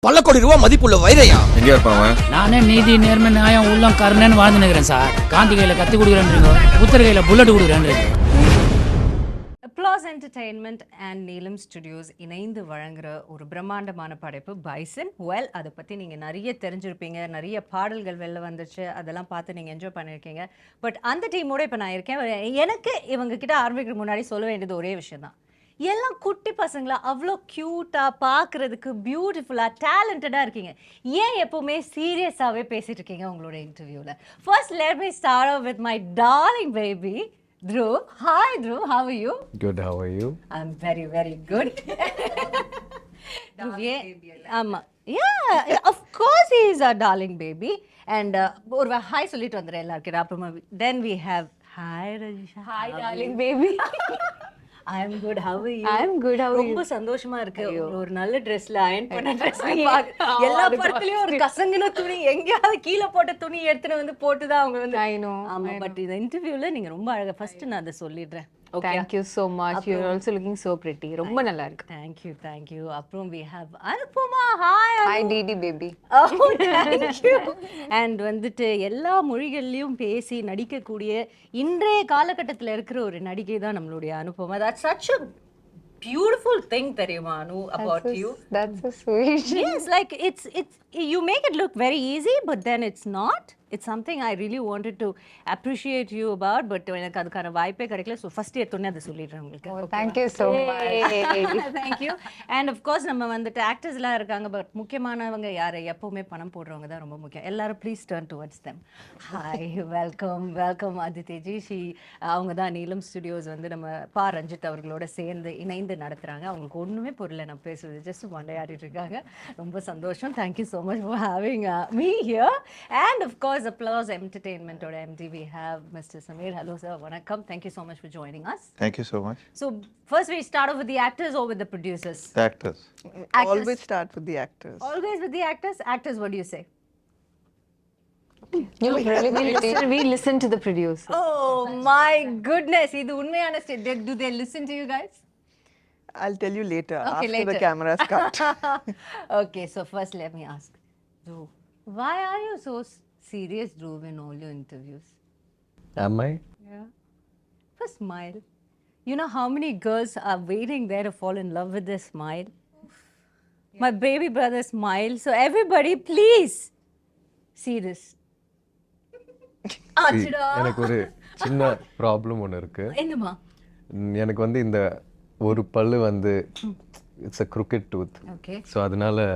பல கோடி ரூபாய் மதிப்புள்ள வைரையா எங்க இருப்பாங்க? நானே நீதி நேர்மை நியாயம் உள்ளம் கருணன்னு வாழ்ந்து நிற்கிறேன் சார். காந்தி கையில கத்தி கொடுக்குறேன்றீங்க, புத்தர் கையில புல்லட் கொடுக்குறேன்றீங்க. அப்ளாஸ் என்டர்டெயின்மெண்ட் அண்ட் நீலம் ஸ்டுடியோஸ் இணைந்து வழங்குற ஒரு பிரம்மாண்டமான படைப்பு பைசன். அதை பற்றி நீங்கள் நிறைய தெரிஞ்சிருப்பீங்க, நிறைய பாடல்கள் வெளில வந்துச்சு, அதெல்லாம் பார்த்து நீங்கள் என்ஜாய் பண்ணியிருக்கீங்க. பட் அந்த டீமோட இப்போ நான் இருக்கேன். எனக்கு இவங்க கிட்ட ஆரம்பிக்கிறதுக்கு முன்னாடி சொல்ல வேண்டியது ஒரே விஷயம் தான். எல்லாம் குட்டி பசங்களா அவ்வளோ க்யூட்டாக பார்க்குறதுக்கு பியூட்டிஃபுல்லாக டேலண்டடாக இருக்கீங்க. ஏன் எப்போவுமே சீரியஸாகவே பேசிகிட்டு இருக்கீங்க உங்களோட இன்டர்வியூவில்? First let me start off with my darling baby Dhruv. Hi Dhruv, how are you? Good, how are you? I'm very, very good. Dhruv, yeah, of course he is a darling baby. And ஒரு hi சொல்லிட்டு வந்துடுறேன் எல்லாருக்கும். அப்புறமா then we have hi Rajisha. Hi darling baby. I am good, how are you? I am good, how are you? ரொம்ப சந்தோஷமா இருக்கு. ஒரு நல்ல ட்ரெஸ்ல அயர்ன் பண்ண ட்ரெஸ் எல்லா படத்துலயும் ஒரு கசங்கின துணி எங்கயாவது கீழே போட்ட துணி எடுத்துட்டு வந்து போட்டுதான் அவங்க வந்து I know. ஆமா, பட் இந்த இன்டர்வியூல நீங்க ரொம்ப அழகா ஃபர்ஸ்ட் நான் அதை சொல்லிடுறேன். Thank you so much. You're also looking so pretty. ரொம்ப நல்லா இருக்கு. Thank you. அப்புறம் we have Anupama. Hi. Hi Didi baby. Oh, thank you. And வந்துட்டு எல்லா மொழிகள்லயும் பேசி நடிக்கக்கூடிய இன்றைய காலகட்டத்தில் இருக்கிற ஒரு நடிகை தான் நம்மளுடைய Anupama. That's such a beautiful thing தெரியுமா அனு about you. That's so sweet. Yes, like it's you make it look very easy, but then it's not. It's something I really wanted to appreciate you about, but எனக்கு அதுக்கான வாய்ப்பே கிடைக்கல. So first எடுத்தோன்னே அதை சொல்லிடுறேன் உங்களுக்கு. Thank you so much. Thank you. And of course நம்ம வந்துட்டு ஆக்டர்ஸ்லாம் இருக்காங்க, பட் முக்கியமானவங்க யாரு? எப்பவுமே பணம் போடுறவங்க தான் ரொம்ப முக்கியம். எல்லாரும் please turn towards them. Hi, welcome Aditi ji. அவங்க தான் நீலம் ஸ்டுடியோஸ் வந்து நம்ம பா ரஞ்சித் அவர்களோட சேர்ந்து இணைந்து நடத்துகிறாங்க. அவங்களுக்கு ஒன்றுமே புரியல நான் பேசுறது, ஜஸ்ட் மண்டையாடிட்டு இருக்காங்க. ரொம்ப சந்தோஷம். Thank you so much for having me here. And of course Applause Entertainment or MD, we have Mr. Samir. Hello sir, vanakkam. Thank you so much for joining us. Thank you so much. So first we start off with the actors or with the producers? The actors. Always start with the actors. Always with the actors? Actors, what do you say? You really we listen to the producer. Oh my goodness, idu unmayana statement. Do they listen to you guys? I'll tell you later, Okay, after later. the cameras cut. Okay, so first let me ask Dhruv, why are you so serious, Dhruv, in all your interviews? Am I? Yeah. First smile. You know how many girls are waiting there to fall in love with this smile? Yeah. My baby brother smile. So everybody, please see this. எனக்கு ஒரு சின்ன problem ஒன்று இருக்கு. என்னமா? எனக்கு வந்து இந்த ஒரு பல்லு வந்து it's a crooked tooth. Okay. So அதனால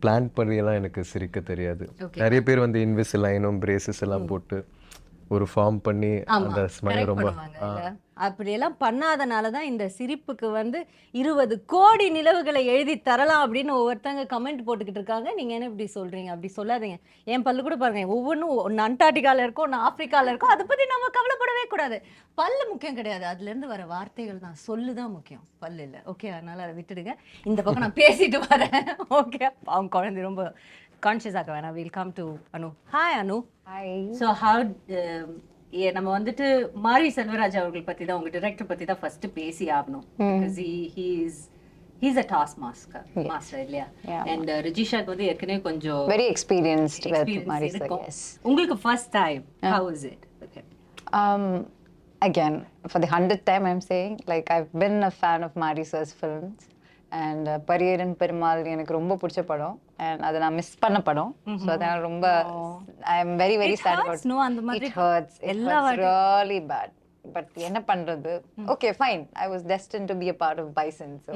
பிளான் பண்ணியெல்லாம் எனக்கு சிரிக்க தெரியாது. நிறைய பேர் வந்து இன்விசிலைனும் பிரேசஸ் எல்லாம் போட்டு ஒரு ஃபார்ம் பண்ணி அந்த ஸ்மைல் ரொம்ப அப்படியெல்லாம் பண்ணாதனால தான் இந்த சிரிப்புக்கு வந்து 20 கோடி நிலவுகளை எழுதி தரலாம் அப்படின்னு ஒவ்வொருத்தங்க கமெண்ட் போட்டுக்கிட்டு இருக்காங்க. நீங்கள் என்ன இப்படி சொல்கிறீங்க? அப்படி சொல்லாதீங்க. என் பல்லு கூட பாருங்க, ஒவ்வொன்றும் ஒன்று அண்டார்டிகாவில் இருக்கும், ஒன்று ஆப்பிரிக்காவில் இருக்கும். அதை பற்றி நம்ம கவலைப்படவே கூடாது. பல்லு முக்கியம் கிடையாது, அதுலேருந்து வர வார்த்தைகள் தான், சொல்லு தான் முக்கியம், பல்லு இல்லை. ஓகே, அதனால் அதை விட்டுடுங்க. இந்த பக்கம் நான் பேசிட்டு வரேன். ஓகே, அவங்க குழந்தை ரொம்ப கான்ஷியஸ் ஆக்க வேணாம். Will come to Anu. Hi Anu. Hi. So how நம்ம வந்துட்டு மாரி செல்வராஜ் அவர்கள் பற்றி தான், உங்க டிரெக்டர் பற்றி தான் ஃபர்ஸ்ட் பேசி ஆகணும். Because he's a task master இல்லையா? அண்ட் ரஜிஷாக்கு வந்து ஏற்கனவே கொஞ்சம் Very experienced with Mari sir. Yes. உங்களுக்கு first time how was it? Okay. Again, for the 100th time I'm saying, like I've been a fan of Mari sir's films. And Pariyerum Perumal எனக்கு ரொம்ப பிடிச்ச படம், and அதை நான் மிஸ் பண்ண படம். So அதனால ரொம்ப I am very very sad about. It hurts. It hurts really bad. But என்ன பண்றது? Okay fine, I was destined to be a part of Bison. So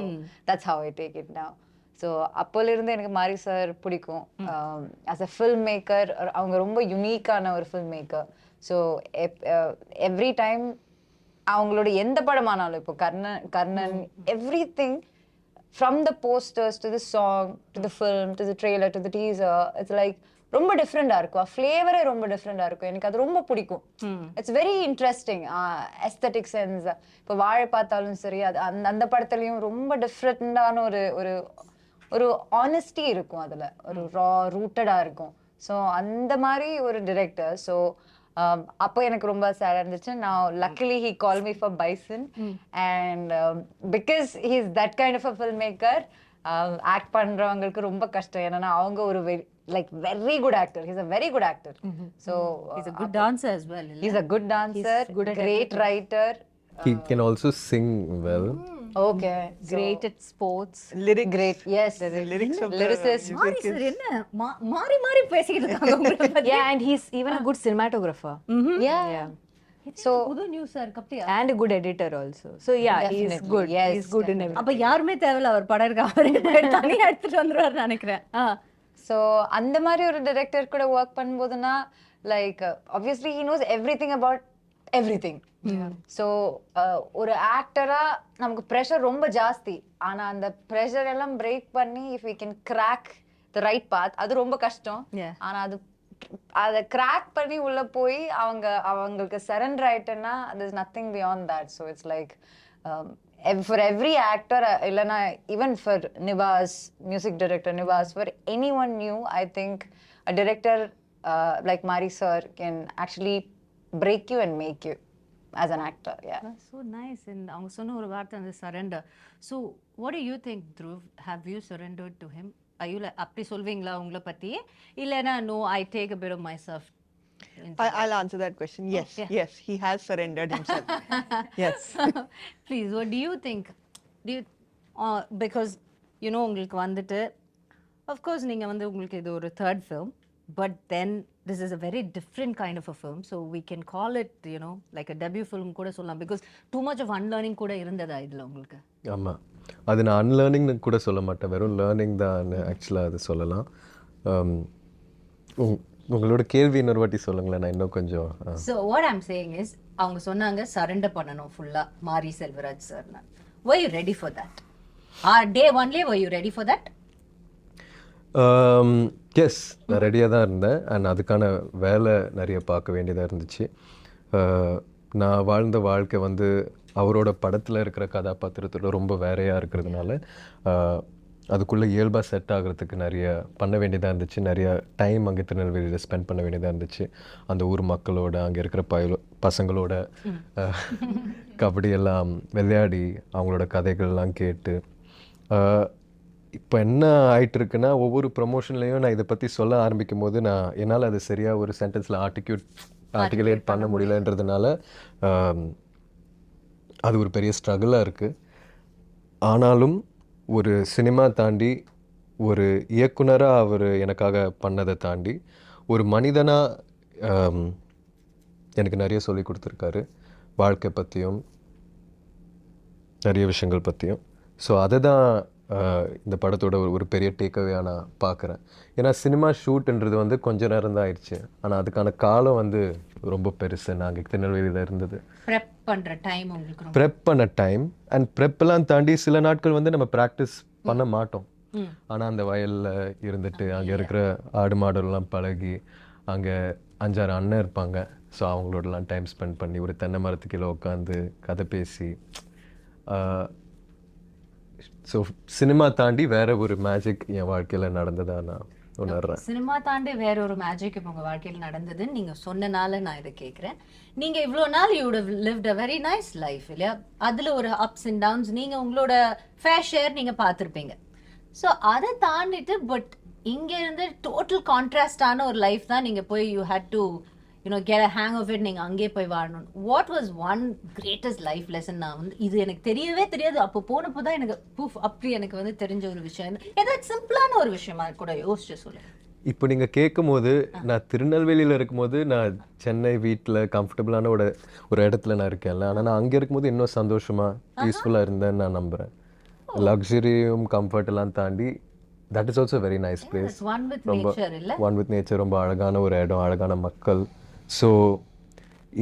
that's how I take it now. So அப்போலேருந்து எனக்கு மாரி sir பிடிக்கும். As a film maker அவங்க ரொம்ப யுனிக்கான ஒரு film maker. So every time அவங்களோட எந்த படமானாலும், இப்போ Karnan everything, from the posters to the song to the film to the trailer to the teaser, it's like ரொம்ப டிஃப்ரெண்டா இருக்கும். ஃப்ளேவரே ரொம்ப டிஃப்ரெண்டா இருக்கும். எனக்கு அது ரொம்ப பிடிக்கும். It's very interesting aesthetic sense. இப்போ வாழை பார்த்தாலும் சரி, அது அந்த படத்துலையும் ரொம்ப டிஃப்ரெண்டான ஒரு ஒரு ஆனஸ்டி இருக்கும், அதில் ஒரு ரூட்டடா இருக்கும். ஸோ அந்த மாதிரி ஒரு டிரெக்டர். ஸோ அப்போ எனக்கு ரொம்ப சேடாக இருந்துச்சு. நான் luckily he called me for Bison and because he's that kind of a filmmaker, act பண்றவங்களுக்கு ரொம்ப கஷ்டம். ஏன்னா அவங்க ஒரு very good actor. He's a very good actor. So He's a good dancer as well. he's a good dancer, great writer. He can also sing well. Okay, Great at sports. Lyrics. great. Yes, The lyrics of the lyricist. மாரி sir என்ன மாறி மாறி பேசிக்கிட்டு இருக்காங்க உங்களை பத்தி. Yeah, and he's even a good cinematographer. Yeah. So புது news sir கப்டியா. And a good editor also. So yeah, he's Definitely. good. Yes, He's good in everything. அப்ப யாருமே தேவையில்ல, அவர் படம் இருக்க அவரே தனியா எடுத்துட்டு வந்துருவாருன்னு நினைக்கிறேன். So அந்த மாதிரி ஒரு டைரக்டர் கூட work பண்ணும்போதுனா obviously he knows everything about everything. So ஒரு ஆக்டரா நமக்கு ப்ரெஷர் ரொம்ப ஜாஸ்தி. ஆனா அந்த ப்ரெஷர் எல்லாம் பிரேக் பண்ணி if we can crack the right path அது ரொம்ப கஷ்டம். ஆனா அதை கிராக் பண்ணி உள்ள போய் அவங்களுக்கு surrender ஆயிட்டேன்னா there's nothing beyond that. So it's like for every actor, இல்லைன்னா even for Nivas, music director Nivas, for anyone new, I think a director like Mari sir can actually break you and make you as an actor. Yeah. That's so nice. And அவங்க சொன்ன ஒரு வார்த்தை அந்த surrender. So what do you think, Dhruv? Have you surrendered to him? Are you like அப்படி சொல்வீங்களா உங்களை பத்தி? இல்லைன்னா no, I take a bit of myself. I'll answer that question. Yes, yes, he has surrendered himself. Yes. Please, what do you think? Do you because you know உங்களுக்கு வந்துட்டு of course நீங்க வந்து உங்களுக்கு இது ஒரு third film, but then this is a very different kind of a film, so we can call it, you know, like a debut film கூட சொல்லலாம், because too much of unlearning கூட இருந்ததா இதுல உங்களுக்கு? ஆமாம், அது நான் அன்லேர்னிங்னு கூட சொல்ல மாட்டேன், வெறும் லேர்னிங் தான் ஆக்சுவலாக அது சொல்லலாம். உங்களோட கேள்வி இன்னொரு வாட்டி சொல்லுங்களேன், நான் இன்னும் கொஞ்சம். So what I'm saying is அவங்க சொன்னாங்க சரண்டர் பண்ணணும் ஃபுல்லா மாரி Selvaraj sir. Were you ready for that? Day only were you ready for that? Yes, நான் ரெடியாக தான் இருந்தேன். அண்ட் அதுக்கான வேலை நிறைய பார்க்க வேண்டியதாக இருந்துச்சு. நான் வாழ்ந்த வாழ்க்கை வந்து அவரோட படத்தில் இருக்கிற கதாபாத்திரத்தோட ரொம்ப வேறையாக இருக்கிறதுனால அதுக்குள்ளே இயல்பாக செட் ஆகிறதுக்கு நிறைய பண்ண வேண்டியதாக இருந்துச்சு. நிறைய டைம் அங்கே திருநெல்வேலியில் ஸ்பெண்ட் பண்ண வேண்டியதாக இருந்துச்சு. அந்த ஊர் மக்களோட, அங்கே இருக்கிற பசங்களோட கபடியெல்லாம் விளையாடி அவங்களோட கதைகள்லாம் கேட்டு. இப்போ என்ன ஆகிட்டுருக்குன்னா, ஒவ்வொரு ப்ரொமோஷன்லேயும் நான் இதை பற்றி சொல்ல ஆரம்பிக்கும் போது என்னால் அது சரியாக ஒரு சென்டென்ஸில் ஆர்டிகுலேட் பண்ண முடியலன்றதுனால அது ஒரு பெரிய ஸ்ட்ரகிளாக இருக்குது. ஆனாலும் ஒரு சினிமா தாண்டி, ஒரு இயக்குனராக அவர் எனக்காக பண்ணதை தாண்டி, ஒரு மனிதனாக எனக்கு நிறைய சொல்லி கொடுத்துருக்காரு, வாழ்க்கை பற்றியும் நிறைய விஷயங்கள் பற்றியும். ஸோ அதை தான் இந்த படத்தோட ஒரு பெரிய டேக்அவேயாக நான் பார்க்குறேன். ஏன்னா சினிமா ஷூட்டுன்றது வந்து கொஞ்ச நேரம் தான் ஆயிடுச்சு, ஆனால் அதுக்கான காலம் வந்து ரொம்ப பெருசு. நாங்கள் திருநெல்வேலியில் இருந்தது ப்ரெப் பண்ணுற டைம், உங்களுக்கு ப்ரெப் பண்ண டைம். அண்ட் ப்ரெப்பெல்லாம் தாண்டி சில நாட்கள் வந்து நம்ம ப்ராக்டிஸ் பண்ண மாட்டோம். ஆனால் அந்த வயலில் இருந்துட்டு அங்கே இருக்கிற ஆடு மாடெல்லாம் பழகி, அங்கே 5-6 அண்ணன் இருப்பாங்க. ஸோ அவங்களோடலாம் டைம் ஸ்பெண்ட் பண்ணி ஒரு தென்னை மரத்து கீழே உட்காந்து கதை பேசி. ஸோ சினிமா தாண்டி வேற ஒரு மேஜிக் என் வாழ்க்கையில் நடந்ததா நான் உணர்றேன். சினிமா தாண்டி வேற ஒரு மேஜிக் இப்போ உங்கள் வாழ்க்கையில் நடந்ததுன்னு நீங்கள் சொன்னனால நான் இதை கேட்குறேன். நீங்கள் இவ்வளோ நாள் you would lived a very nice life இல்லையா? அதில் ஒரு அப்ஸ் அண்ட் டவுன்ஸ் நீங்கள் உங்களோட ஃபேர் ஷேர் நீங்கள் பார்த்துருப்பீங்க. ஸோ அதை தாண்டிட்டு பட் இங்கே இருந்து டோட்டல் கான்ட்ராஸ்டான ஒரு லைஃப் தான் நீங்கள் போய் you had to get a hang of it, நீங்கள் அங்கே போய் வாழணும். What was one greatest life lesson? நான் வந்து இது எனக்கு தெரியவே தெரியாது, அப்போ போனப்போ தான் எனக்கு அப்படி எனக்கு வந்து தெரிஞ்ச ஒரு விஷயம். ஏதாவது சிம்பிளான ஒரு விஷயமா கூட யோசிச்சு சொல்லுங்க. இப்போ நீங்கள் கேட்கும் போது, நான் திருநெல்வேலியில் இருக்கும்போது நான் சென்னை வீட்டில் கம்ஃபர்டபுளான ஒரு இடத்துல நான் இருக்கேன்ல, ஆனால் நான் அங்கே இருக்கும்போது இன்னும் சந்தோஷமாக பீஸ்ஃபுல்லாக இருந்தேன்னு நான் நம்புகிறேன். லக்ஸரியும் கம்ஃபர்ட்டெல்லாம் தாண்டி that is also very nice place. ரொம்ப ஒன் வித் நேச்சர், ரொம்ப அழகான ஒரு இடம், அழகான மக்கள். ஸோ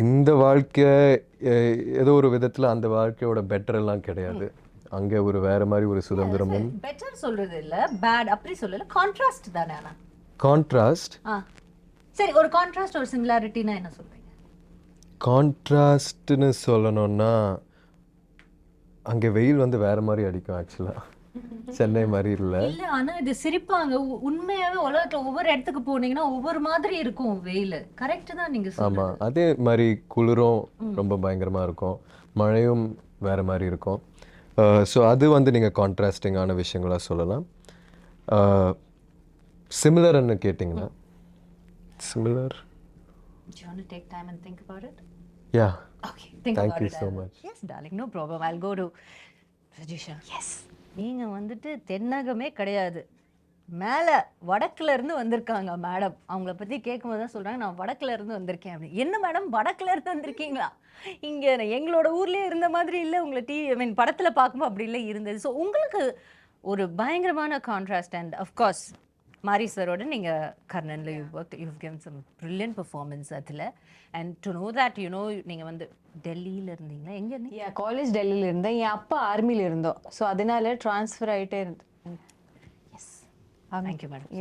இந்த வாழ்க்கை ஏதோ ஒரு விதத்தில் அந்த வாழ்க்கையோட பெட்டர் எல்லாம் கிடையாது. அங்கே ஒரு வேற மாதிரி ஒரு சுதந்திரமும். பெட்டர் சொல்றது இல்ல, பேட் அப்படி சொல்லல, கான்ட்ராஸ்ட் தானே. ஆனா கான்ட்ராஸ்ட், சரி, ஒரு கான்ட்ராஸ்ட் ஒரு சிமிலாரிட்டினா என்ன சொல்றீங்க? கான்ட்ராஸ்ட்னு சொல்லணும்னா, அங்கே வெயில் வந்து வேற மாதிரி அடிக்கும் ஆக்சுவலாக, சென்னை மாதிரி இல்லை. இல்ல, ஆனா இது சிரிப்பாங்க. உண்மையாவே உலகத்துல ஒவ்வொரு இடத்துக்கு போனீங்கன்னா ஒவ்வொரு மாதிரி இருக்கும் வெயில். கரெக்ட் தான் நீங்க சொல்றது. ஆமா, அதே மாதிரி குளிரும் ரொம்ப பயங்கரமா இருக்கும், மழையும் வேற மாதிரி இருக்கும். ஸோ அது வந்து நீங்கள் கான்ட்ராஸ்டிங்கான விஷயங்களாக சொல்லலாம். சிமிலர்னு கேட்டிங்கன்னா similar. Do you want to take time and think about it? Yeah, Okay, think Thank about you it. so much. Yes, darling, no problem. I'll go to Rajisha. Yes. நீங்க வந்துட்டு தென்னகமே கிடையாது, மேலே வடக்குல இருந்து வந்திருக்காங்க மேடம். அவங்கள பற்றி கேட்கும்போது தான் சொல்கிறாங்க, நான் வடக்குல இருந்து வந்திருக்கேன் அப்படின்னு. என்ன மேடம் வடக்குல இருந்து வந்திருக்கீங்களா? இங்கே எங்களோட ஊர்லேயே இருந்த மாதிரி இல்லை, உங்களை படத்தில் பார்க்கும்போது அப்படி இல்லை இருந்தது. ஸோ உங்களுக்கு ஒரு பயங்கரமான கான்ட்ராஸ்ட். அண்ட் அஃப்கோர்ஸ் மாரி சரோட நீங்கள் கர்ணனில் you've given some brilliant performance அதில். அண்ட் டு நோ தட் நீங்கள் வந்து டெல்லியில் இருந்தீங்களா? எங்கே இருந்தீங்க? காலேஜ் டெல்லியில் இருந்தேன், என் அப்பா ஆர்மியில் இருந்தோம். ஸோ அதனால ட்ரான்ஸ்ஃபர் ஆகிட்டே இருந்தேன். Thank you madam.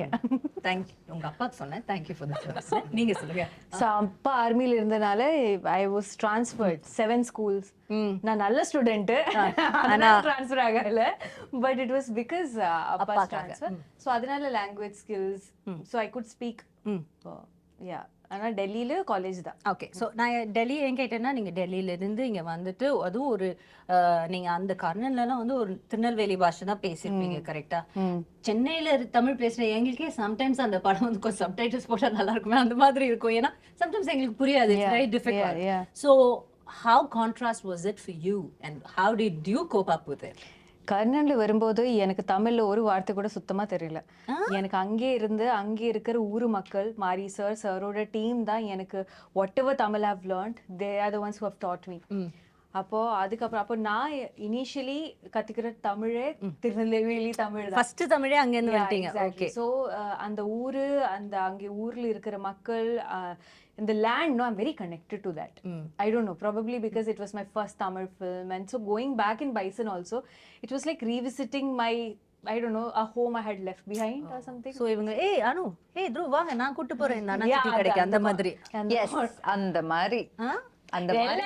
தேங்க்யூ. உங்கள் அப்பாவுக்கு சொன்னேன் தேங்க்யூ ஃபார் த சர்வீஸ். நீங்கள் சொல்லுங்கள். ஸோ அப்பா ஆர்மியில் இருந்தனால ஐ வாஸ் ட்ரான்ஸ்ஃபர்ட் 7 schools. நான் நல்ல ஸ்டூடெண்ட்டு, ஆனால் ட்ரான்ஸ்ஃபர் ஆகல. பட் இட் வாஸ் பிகாஸ் அப்பா ட்ரான்ஸ்ஃபர். ஸோ அதனால language skills, so I could speak. Yeah, ஆனால் டெல்லியில் காலேஜ் தான். ஓகே. ஸோ நான் டெல்லி ஏன் கேட்டேன்னா, நீங்கள் டெல்லியிலேருந்து இங்கே வந்துட்டு அதுவும் ஒரு நீங்கள் அந்த கர்ணன்லலாம் வந்து ஒரு திருநெல்வேலி பாஷை தான் பேசியிருப்பீங்க கரெக்டாக? சென்னையில் தமிழ் பேசுகிற எங்களுக்கே சம்டைம்ஸ் அந்த படம் வந்து கொஞ்சம் சப்டைட்டில்ஸ் போட்டால் நல்லா இருக்குமே அந்த மாதிரி இருக்கும். ஏன்னா சம்டைம்ஸ் எங்களுக்கு புரியாது. It's very difficult. So how contrast was it for you and how did you cope up with it? கர்ணன்ல வரும்போது எனக்கு தமிழ்ல ஒரு வார்த்தை கூட சுத்தமா தெரியல. எனக்கு அங்கே இருந்து அங்கே இருக்கிற ஊர் மக்கள், மாரி சரோட டீம் தான் எனக்கு whatever Tamil I've learned, they are the ones who have taught me. அதுக்கப்புறம் அப்போ நான் இனிஷியலி கத்துக்கிற தமிழே திருநெல்வேலி தமிழ் தான். ஃபர்ஸ்ட் தமிழே அங்கேருந்து வந்துட்டீங்க. ஓகே. ஸோ அந்த ஊரு, அந்த அங்கே ஊர்ல இருக்கிற மக்கள், இந்த land, no, I'm very connected to that. I don't know, probably because it was my first Tamil film, and so going back in Bison also, it was like revisiting my, I don't know, a home I had left behind or something. So இவங்க அனு Dhruv வாங்க நான் கூட்டி போறேன் இந்த அண்ணாச்சி கடைக்கு அந்த மாதிரி. எஸ், அந்த மாதிரி அந்த மாதிரி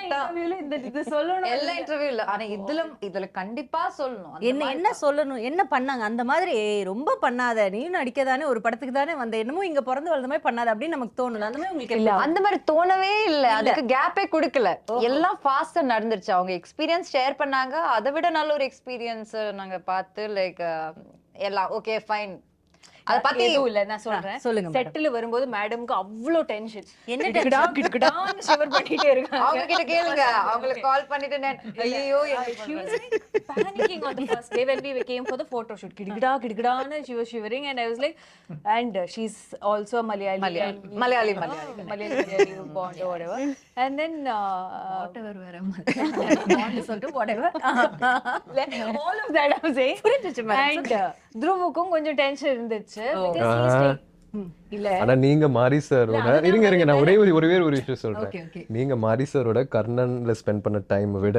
இது சொல்லணும் எல்லா இன்டர்வியூல. ஆனா இதுல கண்டிப்பா சொல்லணும். என்ன சொல்லணும், என்ன பண்ணாங்க அந்த மாதிரி? ரொம்ப பண்ணாத, நீயும் நடிக்கதானே, ஒரு படத்துக்கு தானே வந்த, என்னமோ இங்க பிறந்து வளர்ந்த மாதிரி பண்ணாத அப்படின்னு நமக்கு தோணல. அந்த மாதிரி உங்களுக்கு இல்ல, அந்த மாதிரி தோணவே இல்ல. அதுக்கு கேப்பே கொடுக்கல. எல்லாம் ஃபாஸ்டா நடந்துருச்சு. அவங்க எக்ஸ்பீரியன்ஸ் ஷேர் பண்ணாங்க. அதை விட நல்ல ஒரு எக்ஸ்பீரியன்ஸ் நாங்க பார்த்து லைக் எல்லாம் ஓகே ஃபைன். அத பத்தி எதுவும் இல்ல, நான் சொல்றேன். சொல்லுங்க. செட்டில் வரும்போது மேடம்க்கு அவ்வளோ டென்ஷன், என்ன கிடக்கிடான்னு ஷிவர் பண்ணிட்டே இருக்காங்க. அவங்க கிட்ட கேளுங்க, அவங்களுக்கு கால் பண்ணிட்டு ஐயோ she was panicking on the first day when we came for the photo shoot. கிடக்கிடான்னு she was shivering, and I was like, and she's also a Malayali bond or whatever, and then whatever வேற bond சொல்லிட்டு whatever all of that I'm saying. And Dhruvukkum கொஞ்சம் tension இருந்துச்சு. ஆனா நீங்க மாரி சாரோட இருங்க நான் ஒரே ஒரு விஷயம் சொல்றேன். நீங்க மாரி சாரோட கர்ணன்ல ஸ்பெண்ட் பண்ண டைம் விட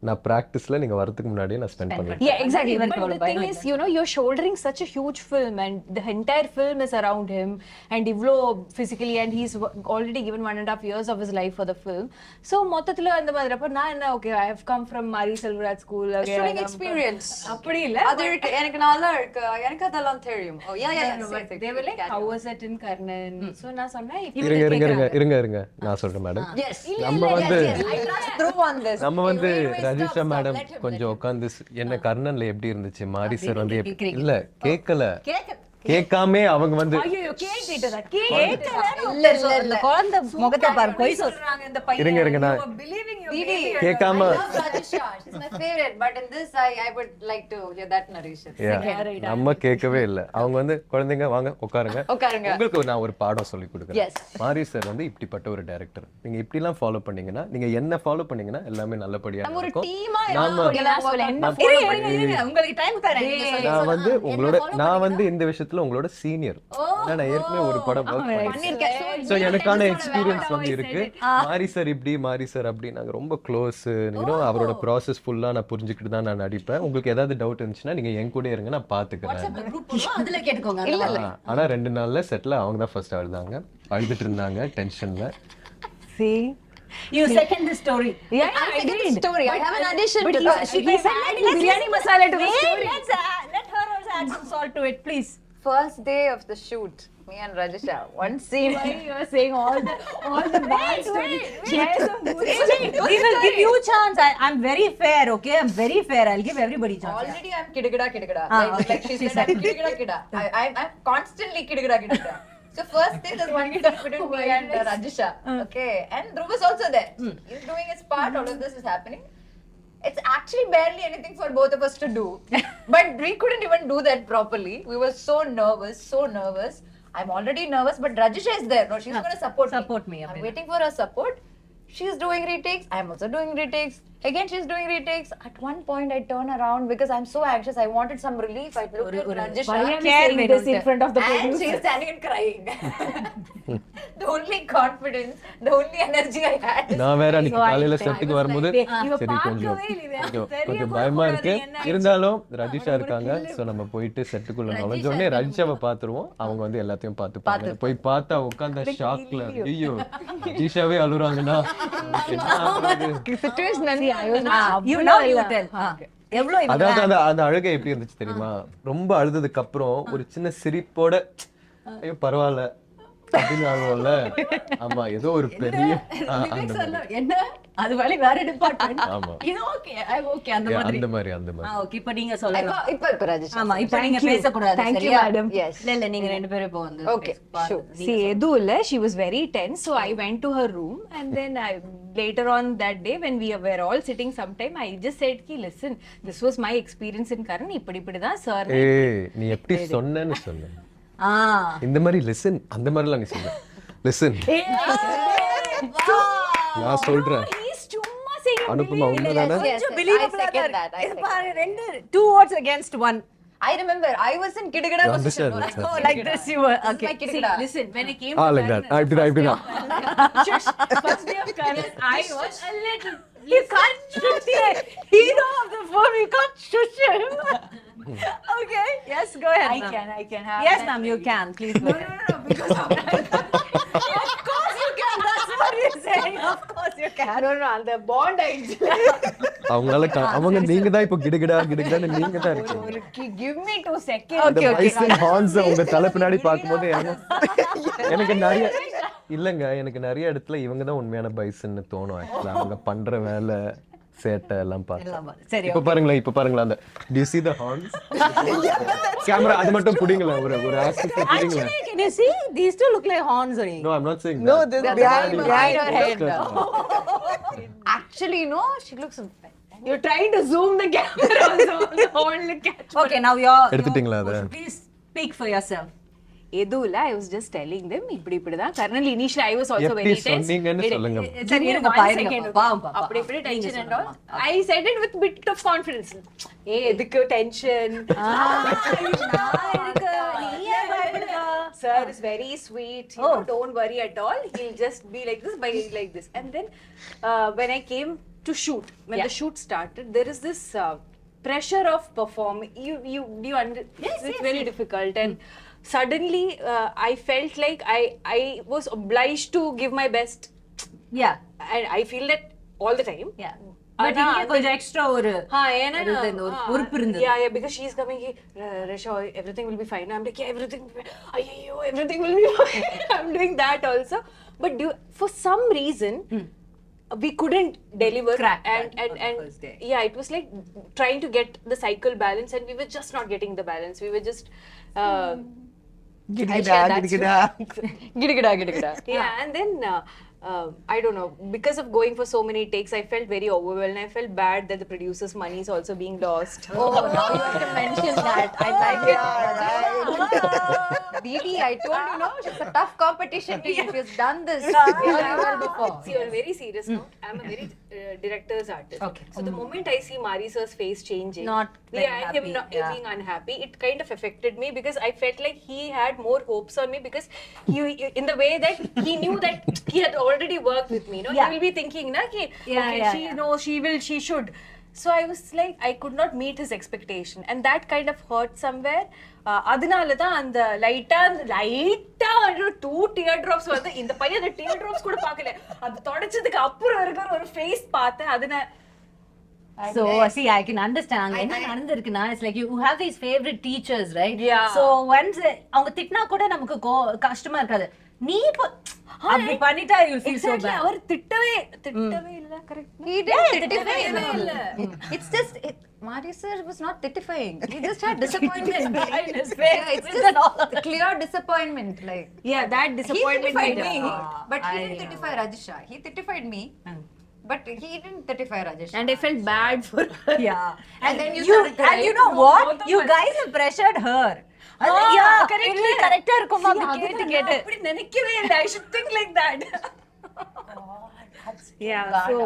நான் பிராக்டிஸ்ல நீங்க வரதுக்கு முன்னாடியே நான் ஸ்பெண்ட் பண்ணேன். Yeah, exactly. But the thing is, you're shouldering such a huge film, and the entire film is around him, and Ivlo physically, and he's already given 1.5 years of his life for the film. So மொத்தத்துல அந்த மாதிரி அப்ப நான் என்ன, okay, I have come from Mari Selvaraj school, shooting experience. அப்படி இல்ல, அது எனக்கு நல்லா இருக்கு, எனக்கு அதெல்லாம் தெரியும். Oh yeah, they were like, how was it in Karnan? So நான் சொன்னேன், இருங்க நான் சொல்றேன் மேடம். Yes, நம்ம வந்து I trust Dhruv on this. நம்ம வந்து ரஜிஷா மேடம் கொஞ்சம் உட்கார்ந்து என்ன கர்ணன்ல எப்படி இருந்துச்சு, மாரி சார் வந்து இல்ல கேட்காமே அவங்க வந்து ஐயோ கேட்டதா இல்ல குழந்தை முகத்தை பாரு, போய் சொல்றாங்க இந்த பையன். இருங்க நான் கேட்காம Rajisha, she's my favorite, but in this I would like to hear that narration. நம்ம கேட்கவே இல்ல. அவங்க வந்து குழந்தைங்க வாங்க உட்காருங்க, உங்களுக்கு நான் ஒரு பாடம் சொல்லி கொடுக்குறேன். மாரி சார் வந்து இப்படிப்பட்ட ஒரு டைரக்டர், நீங்க இப்படி எல்லாம் ஃபாலோ பண்ணீங்கன்னா, நீங்க என்ன ஃபாலோ பண்ணீங்கன்னா எல்லாமே நல்லபடியா இருக்கும். உங்களுக்கு டைம் தரேன். நான் வந்து இந்த விஷயத்துல உங்களோட சீனியர். நான் ஏற்கனவே ஒரு படம் பண்ணிருக்கேன். சோ எனக்கான எக்ஸ்பீரியன்ஸ் வந்து இருக்கு. மாரி சார் இப்படி, மாரி சார் அப்படி, நாங்க ரொம்ப க்ளோஸ். அவரோட ப்ராசஸ் ஃபுல்லா நான் புரிஞ்சுக்கிட்டு தான் நான் நடிப்பேன். உங்களுக்கு ஏதாவது டவுட் இருந்துச்சுன்னா நீங்க என் கூட இருங்க, நான் பாத்துக்கிறேன். ஆனா 2 நாள்ல செட்ல அவங்க தான் ஃபர்ஸ்ட் அழுதுட்டு இருந்தாங்க டென்ஷன்ல. See, you second the story. Yeah, I second the story. I have an addition to that. He's adding biryani masala to the story. Let her also add some salt to it, please. First day of the shoot, Me and Rajisha, one scene. You are saying all the bad stories. We will give you chance. I'm very fair, okay? I'm very fair. I'll give everybody chance. Already I'm kidagada. Like she she said, I'm kidagada. I'm constantly kidagada. So first day there's one kid between me and Rajisha. Okay, and Dhruv is also there. He's doing his part. All of this is happening. It's actually barely anything for both of us to do. But we couldn't even do that properly. We were so nervous. I'm already nervous, but Rajisha is there. No, she's going to support me. I'm waiting for her support. She's doing retakes. I'm also doing retakes. Again, she's doing retakes. At one point, I turn around because I'm so anxious. I wanted some relief. I looked at Rajisha. Why are you saying this in front of the And producer? she's standing and crying. The only confidence, the only energy I had. நான் வேற அன்னைக்கு காலையில செட்டுக்கு வரும்போது சரி கொஞ்சம் பயமா இருக்கு இருந்தாலும் ரஜிஷா இருக்காங்க சோ நம்ம போயிட்டு செட்டுக்குள்ள நுழைஞ்ச உடனே ரஜிஷாவை பாத்துருவோம் அவங்க வந்து எல்லாத்தையும் பாத்துப்பாங்க போய் பார்த்தா உட்கார்ந்த ஷாக்ல ஐயோ ரஜிஷாவே அழுறாங்கன்னா Situation You know you tell. எவ்வளோ அதாவது அந்த அழுகை எப்படி இருந்துச்சு தெரியுமா ரொம்ப அழுததுக்கு அப்புறம் ஒரு சின்ன சிரிப்போட ஐயோ பரவாயில்ல அப்படின்னு ஆகும்ல ஆமா ஏதோ ஒரு பெரிய என்ன அது வழி வேற டிபார்ட்மென்ட் ஆமா இது ஓகே ஐ ஓகே அந்த மாதிரி ஓகே இப்போ நீங்க சொல்லுங்க இப்ப Rajisha. ஆமா இப்போ நீங்க பேச கூடாது Thank you, சரியா madam. Yes. இல்ல நீங்க ரெண்டு பேரும் இப்போ வந்து Okay, sure. See, Edula, she was very tense, so I went to her room, and then later on that day when we were all sitting sometime, I just said, "Ki, listen, this was my experience in Karan. இப்படி தான் sir." ஏய் நீ எப்படி சொன்னேன்னு சொல்லு இந்த மாதிரி listen அந்த மாதிரிலாம் நீ சொல்ல லிசன் நான் சொல்றேன் அனுப்பமா உண்மைதானே Yes, I second that. I second that. ரெண்டு 2 words against 1 I remember I was in kidagada position. understand. oh like this you were okay My kidagada. Listen, when I came like that இப்படிதான் first day of Karan, I was a little. you can't shush him hero of the film you can't shush him okay yes go ahead I can have. yes that. ma'am you can please go ahead No, because of of course you can that's what you're saying of course you can no, அந்த bond ஆயிடுச்சு. அவங்களால அவங்க நீங்க தான் இப்போ கிடுகிடான்னு நீங்க தான் இருக்கீங்க ஒரு give me 2 seconds. அந்த பைசன் ஹார்ன்ஸ் உங்க தலை பின்னாடி பாக்கும்போது எனக்கு நிறைய இல்லங்க எனக்கு நிறைய இடத்துல இவங்க தான் உண்மையான பைசன்னு தோணும் ஆக்சுவலா அவங்க பண்ற வேலை சேட்டை எல்லாம் பார்த்தா சரி இப்ப பாருங்களேன் அந்த do you see the horns camera அது மட்டும் புடிங்களா ஒரு aspect புடிங்களா actually can you see these two look like horns only no I'm not saying No, that. this behind her head. Actually, no, she looks. You're trying to zoom the camera also on the whole catch. okay now you're எடுத்துட்டீங்களா அத please speak for yourself Edula, I was just telling them இப்படி தான் kernel initially I was also எப்படி very tense. சொன்னீங்கன்னு சொல்லுங்க சரி இருங்க பாருங்க பாவம் அப்படி tension and all. I said it with bit of confidence. எதுக்கு tension? Sir is very sweet. You know, don't worry at all. He'll just be like this, like this. And then when I came to shoot, when the shoot started, there is this pressure of performing. It's very difficult and suddenly I felt like I was obliged to give my best. yeah And I feel that all the time. yeah but இங்க கொஞ்சம் extra ஒரு ஏன்னா ஒரு பொறுப்பு இருந்தது yeah because she's coming Rasha everything will be fine I'm like yeah everything ayyo everything will be fine I'm doing that also but for some reason we couldn't deliver and yeah it was like trying to get the cycle balance and we were just not getting the balance we were just Gidgida. yeah and then I don't know because of going for so many takes I felt very overwhelmed I felt bad that the producer's money is also being lost. Oh, now you have to mention that. I like it. Didi, I told you, no, it's a tough competition to you. She's done this really well before. See, on a very serious note, I'm a very director's artist. Okay. So the moment I see Mari sir's face changing, Not very him happy, not yeah. being unhappy, it kind of affected me because I felt like he had more hopes on me because he in the way that he knew that he had already worked with me. No, Yeah. he will be thinking, na, ki, Yeah, okay, yeah, she yeah. knows, she should. So I was like, I could not meet his expectation, and that kind of hurt somewhere. அதனால தான் அந்த லைட்டா 2 tear drops வந்து இந்த பையன் அந்த tear drops கூட பார்க்கல அது தொடச்சதுக்கு அப்புறம் இருக்கிற ஒரு ஃபேஸ் பார்த்தேன் அதனால So see, I can understand. அங்க என்ன நடந்திருக்குன்னா, it's like you have these favorite teachers, right? Yeah. So once அவங்க திட்டினா கூட நமக்கு கஷ்டமா இருக்காது. நீ இப்போ அப்படி பண்ணிட்டா you feel so bad. அவர் திட்டவே இல்ல கரெக்ட் He didn't titify இல்ல. It's just Mari sir was not titifying. He just had disappointment In his face. Yeah, it's just clear disappointment. Like yeah that disappointment he titify made me, but he didn't titify Rajisha. He titified me, but he didn't titify Rajisha. and I felt bad for her. Yeah. And then you you started crying. and you know what? You guys have pressured her. Yeah, correctly. correct இருக்குமா அப்படி கேட்டு அப்படி நினைக்கவே இல்ல I should think like that. Yeah, so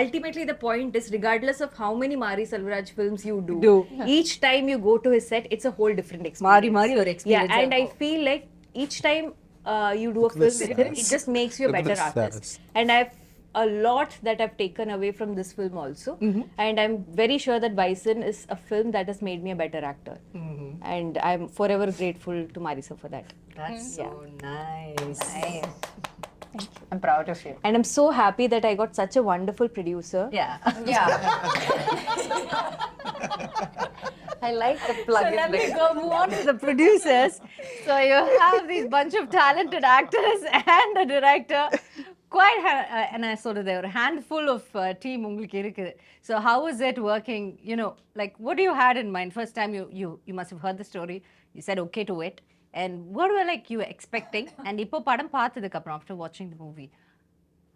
ultimately the point is regardless of how many Mari Selvaraj films you do, each time you go to his set it's a whole different experience. மாறி ஒரு experience. Yeah, and I feel like each time you do a film it just makes you a Look at better the artist. stars. And I've a lot that I've taken away from this film also, and I'm very sure that Bison is a film that has made me a better actor, and I'm forever grateful to Marisa for that. That's so nice. I'm proud of you. And I'm so happy that I got such a wonderful producer. Yeah. Yeah. I like the plug. So let me go move on to the producers. So you have these bunch of talented actors and a director. Quite and I sort of there a handful of team உங்களுக்கு இருக்குது. So how is it working? You know, like what do you had in mind? First time you must have heard the story. You said okay to it. And what were like you expecting? And இப்போ படம் பார்த்ததுக்கு அப்புறம் after watching the movie,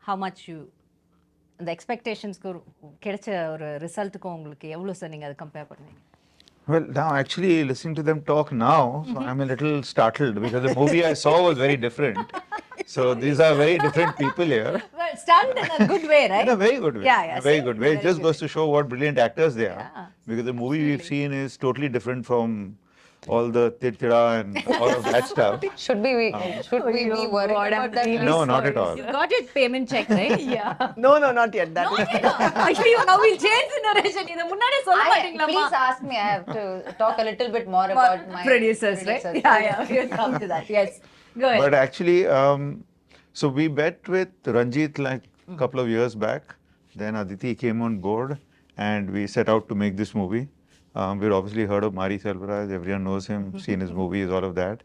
how much you the expectations கிடைச்ச ஒரு ரிசல்ட்டுக்கும் உங்களுக்கு எவ்வளவு sir நீங்க அதை கம்பேர் பண்ணீங்க? Well, now actually listening to them talk now, so I'm a little startled because the movie I saw was very different. So these are very different people here. Well, started in a good way, right? In a very good way. Yeah, yeah. In a very good way. It just goes to show what brilliant actors they are. Because the movie we've seen is totally different from all the tira and all of that stuff. Should we be worried about that? No, not at all. You got your payment check, right? Yeah. No, not yet. That is Actually, now we'll change the narration. இத முன்னாடியே சொல்ல மாட்டீங்களா? Please ask me. I have to talk a little bit more about my Producers, right? Yeah, we'll come to that. Yes. Go ahead. But actually, so we met with Ranjit like a couple of years back. Then Aditi came on board and we set out to make this movie. We'd obviously heard of Mari Selvaraj, everyone knows him, seen his movies, all of that.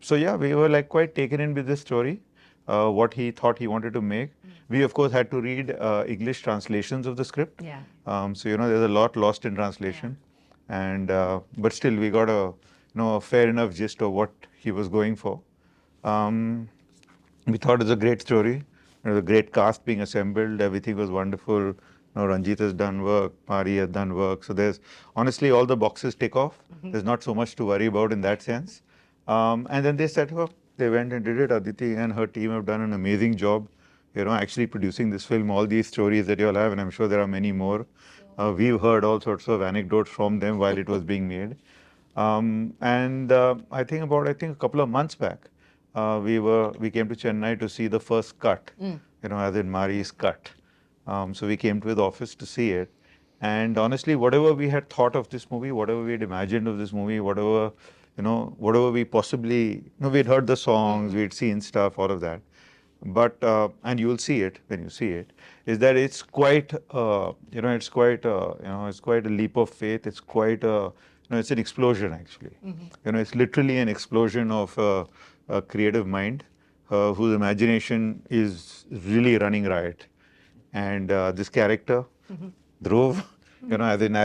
So yeah, we were like quite taken in with this story, what he thought he wanted to make. We of course had to read English translations of the script. Yeah. So you know, there's a lot lost in translation. And but still we got a a fair enough gist of what he was going for. We thought it was a great story. There was a great cast being assembled. Everything was wonderful. Ranjit has done work. Mari has done work. So there's honestly all the boxes tick off. There's not so much to worry about in that sense. And then they set up. They went and did it. Aditi and her team have done an amazing job. Actually producing this film. All these stories that you all have, and I'm sure there are many more. We've heard all sorts of anecdotes from them while it was being made. I think a couple of months back, we came to Chennai to see the first cut, as in Mari's cut. So we came to the office to see it. And honestly, whatever we had thought of this movie, whatever we had imagined of this movie, whatever we possibly, we'd heard the songs, we'd seen stuff, all of that. But, and you'll see it when you see it, is that it's quite, it's quite a leap of faith. It's quite it's an explosion actually. It's literally an explosion of a creative mind whose imagination is really running riot. And this character, Dhruv,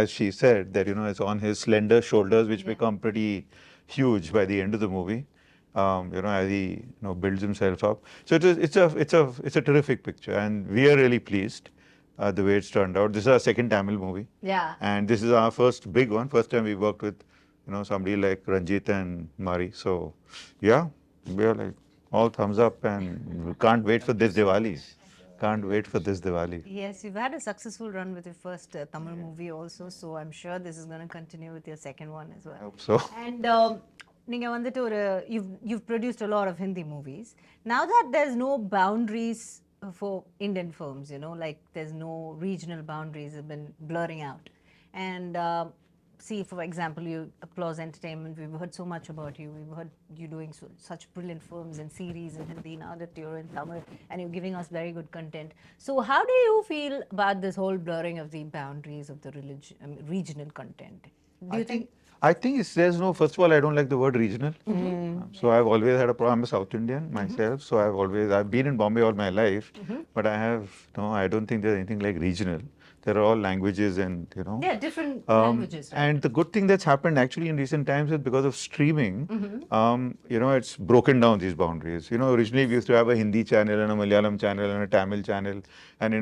as she said, that it's on his slender shoulders, which become pretty huge by the end of the movie. As he builds himself up. So it's a terrific picture, and we are really pleased the way it's turned out. This is our second Tamil movie. Yeah. And this is our first big one. First time we worked with somebody like Ranjit and Mari. So yeah, we are like all thumbs up, and we can't wait for this Diwali. Can't wait for this Diwali. Yes, you've had a successful run with your first Tamil movie also, so I'm sure this is going to continue with your second one as well. I hope so. And நீங்க வந்துட்டு ஒரு you've produced a lot of Hindi movies. Now that there's no boundaries for Indian films, like there's no regional boundaries have been blurring out. And see, for example, you Applause Entertainment, we've heard so much about you. We've heard you doing such brilliant films and series in Hindi, now that you're in Tamil, and you're giving us very good content. So how do you feel about this whole blurring of the boundaries of the regional content? Do you think? I think there's no, first of all, I don't like the word regional. So I've always had a problem. I'm a South Indian myself. So I've been in Bombay all my life, but I don't think there's anything like regional. They're all languages and, Yeah, different languages. Right? And the good thing that's happened actually in recent times is because of streaming, it's broken down these boundaries. Originally we used to have a Hindi channel and a Malayalam channel and a Tamil channel. And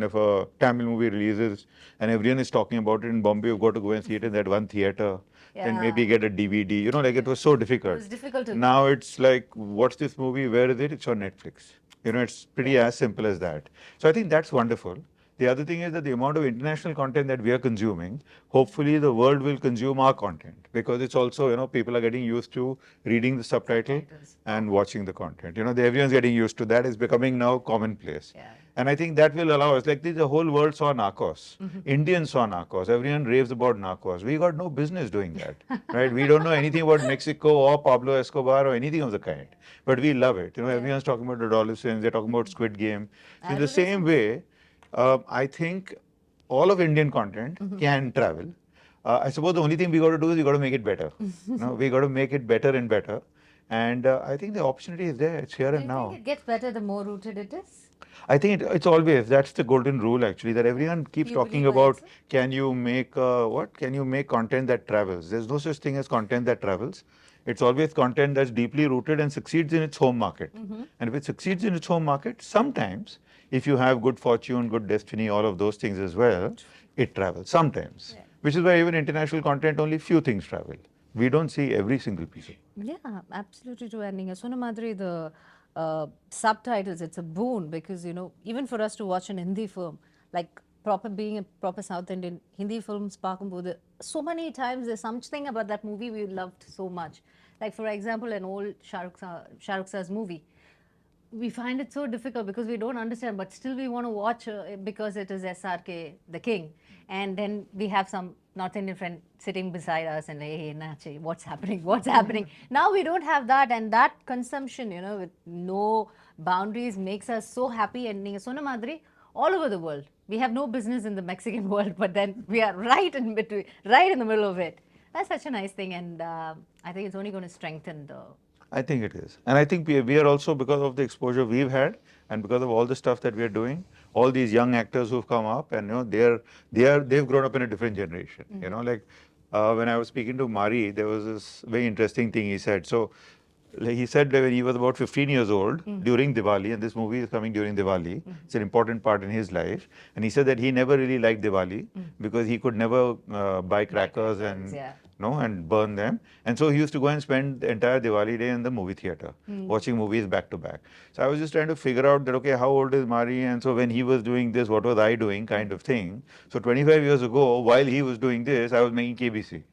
if a Tamil movie releases and everyone is talking about it in Bombay, you've got to go and see it in that one theater. And maybe get a DVD. It was so difficult. It was difficult to. Now it's like, what's this movie? Where is it? It's on Netflix. It's pretty as simple as that. So I think that's wonderful. The other thing is that the amount of international content that we are consuming, hopefully the world will consume our content, because it's also, people are getting used to reading the subtitle and watching the content. Everyone's getting used to that. It's becoming now commonplace. Yeah. And I think that will allow us, like the whole world saw Narcos. Indians saw Narcos. Everyone raves about Narcos. We got no business doing that, right? We don't know anything about Mexico or Pablo Escobar or anything of the kind. But we love it. Everyone's talking about adolescents. They're talking about Squid Game. So in the same way, I think all of Indian content can travel. I suppose the only thing we got to do is we got to make it better. We got to make it better and better. And I think the opportunity is there. It's here and now. Do you think it gets better the more rooted it is? I think it's always, that's the golden rule actually, that everyone keeps talking about, can you make content that travels? There's no such thing as content that travels. It's always content that's deeply rooted and succeeds in its home market. And if it succeeds in its home market, sometimes, if you have good fortune, good destiny, all of those things as well, it travels sometimes. Which is why even international content, only few things travel. We don't see every single piece of it. Yeah, absolutely true. And Sona Madri, the subtitles, it's a boon, because even for us to watch an Hindi film, like being a proper South Indian, Hindi films, so many times there's something about that movie we loved so much. Like for example, an old Shah Rukh Sir's movie, we find it so difficult because we don't understand, but still we want to watch because it is SRK, the king. And then we have some North Indian friend sitting beside us and hey, Nachi, what's happening? What's happening? Now we don't have that, and that consumption, with no boundaries makes us so happy. And Sona Madri, all over the world. We have no business in the Mexican world, but then we are right in between, right in the middle of it. That's such a nice thing, and I think it's only going to strengthen the. I think it is. And I think we are also, because of the exposure we've had and because of all the stuff that we are doing, all these young actors who've come up, and they've grown up in a different generation. When I was speaking to Mari, there was this very interesting thing he said. So he said that when he was about 15 years old during Diwali, and this movie is coming during Diwali, it's an important part in his life, and he said that he never really liked Diwali because he could never buy crackers and burn them, and so he used to go and spend the entire Diwali day in the movie theater watching movies back to back. So I was just trying to figure out that, okay, how old is Mari, and so when he was doing this, what was I doing, kind of thing. So 25 years ago, while he was doing this, I was making KBC.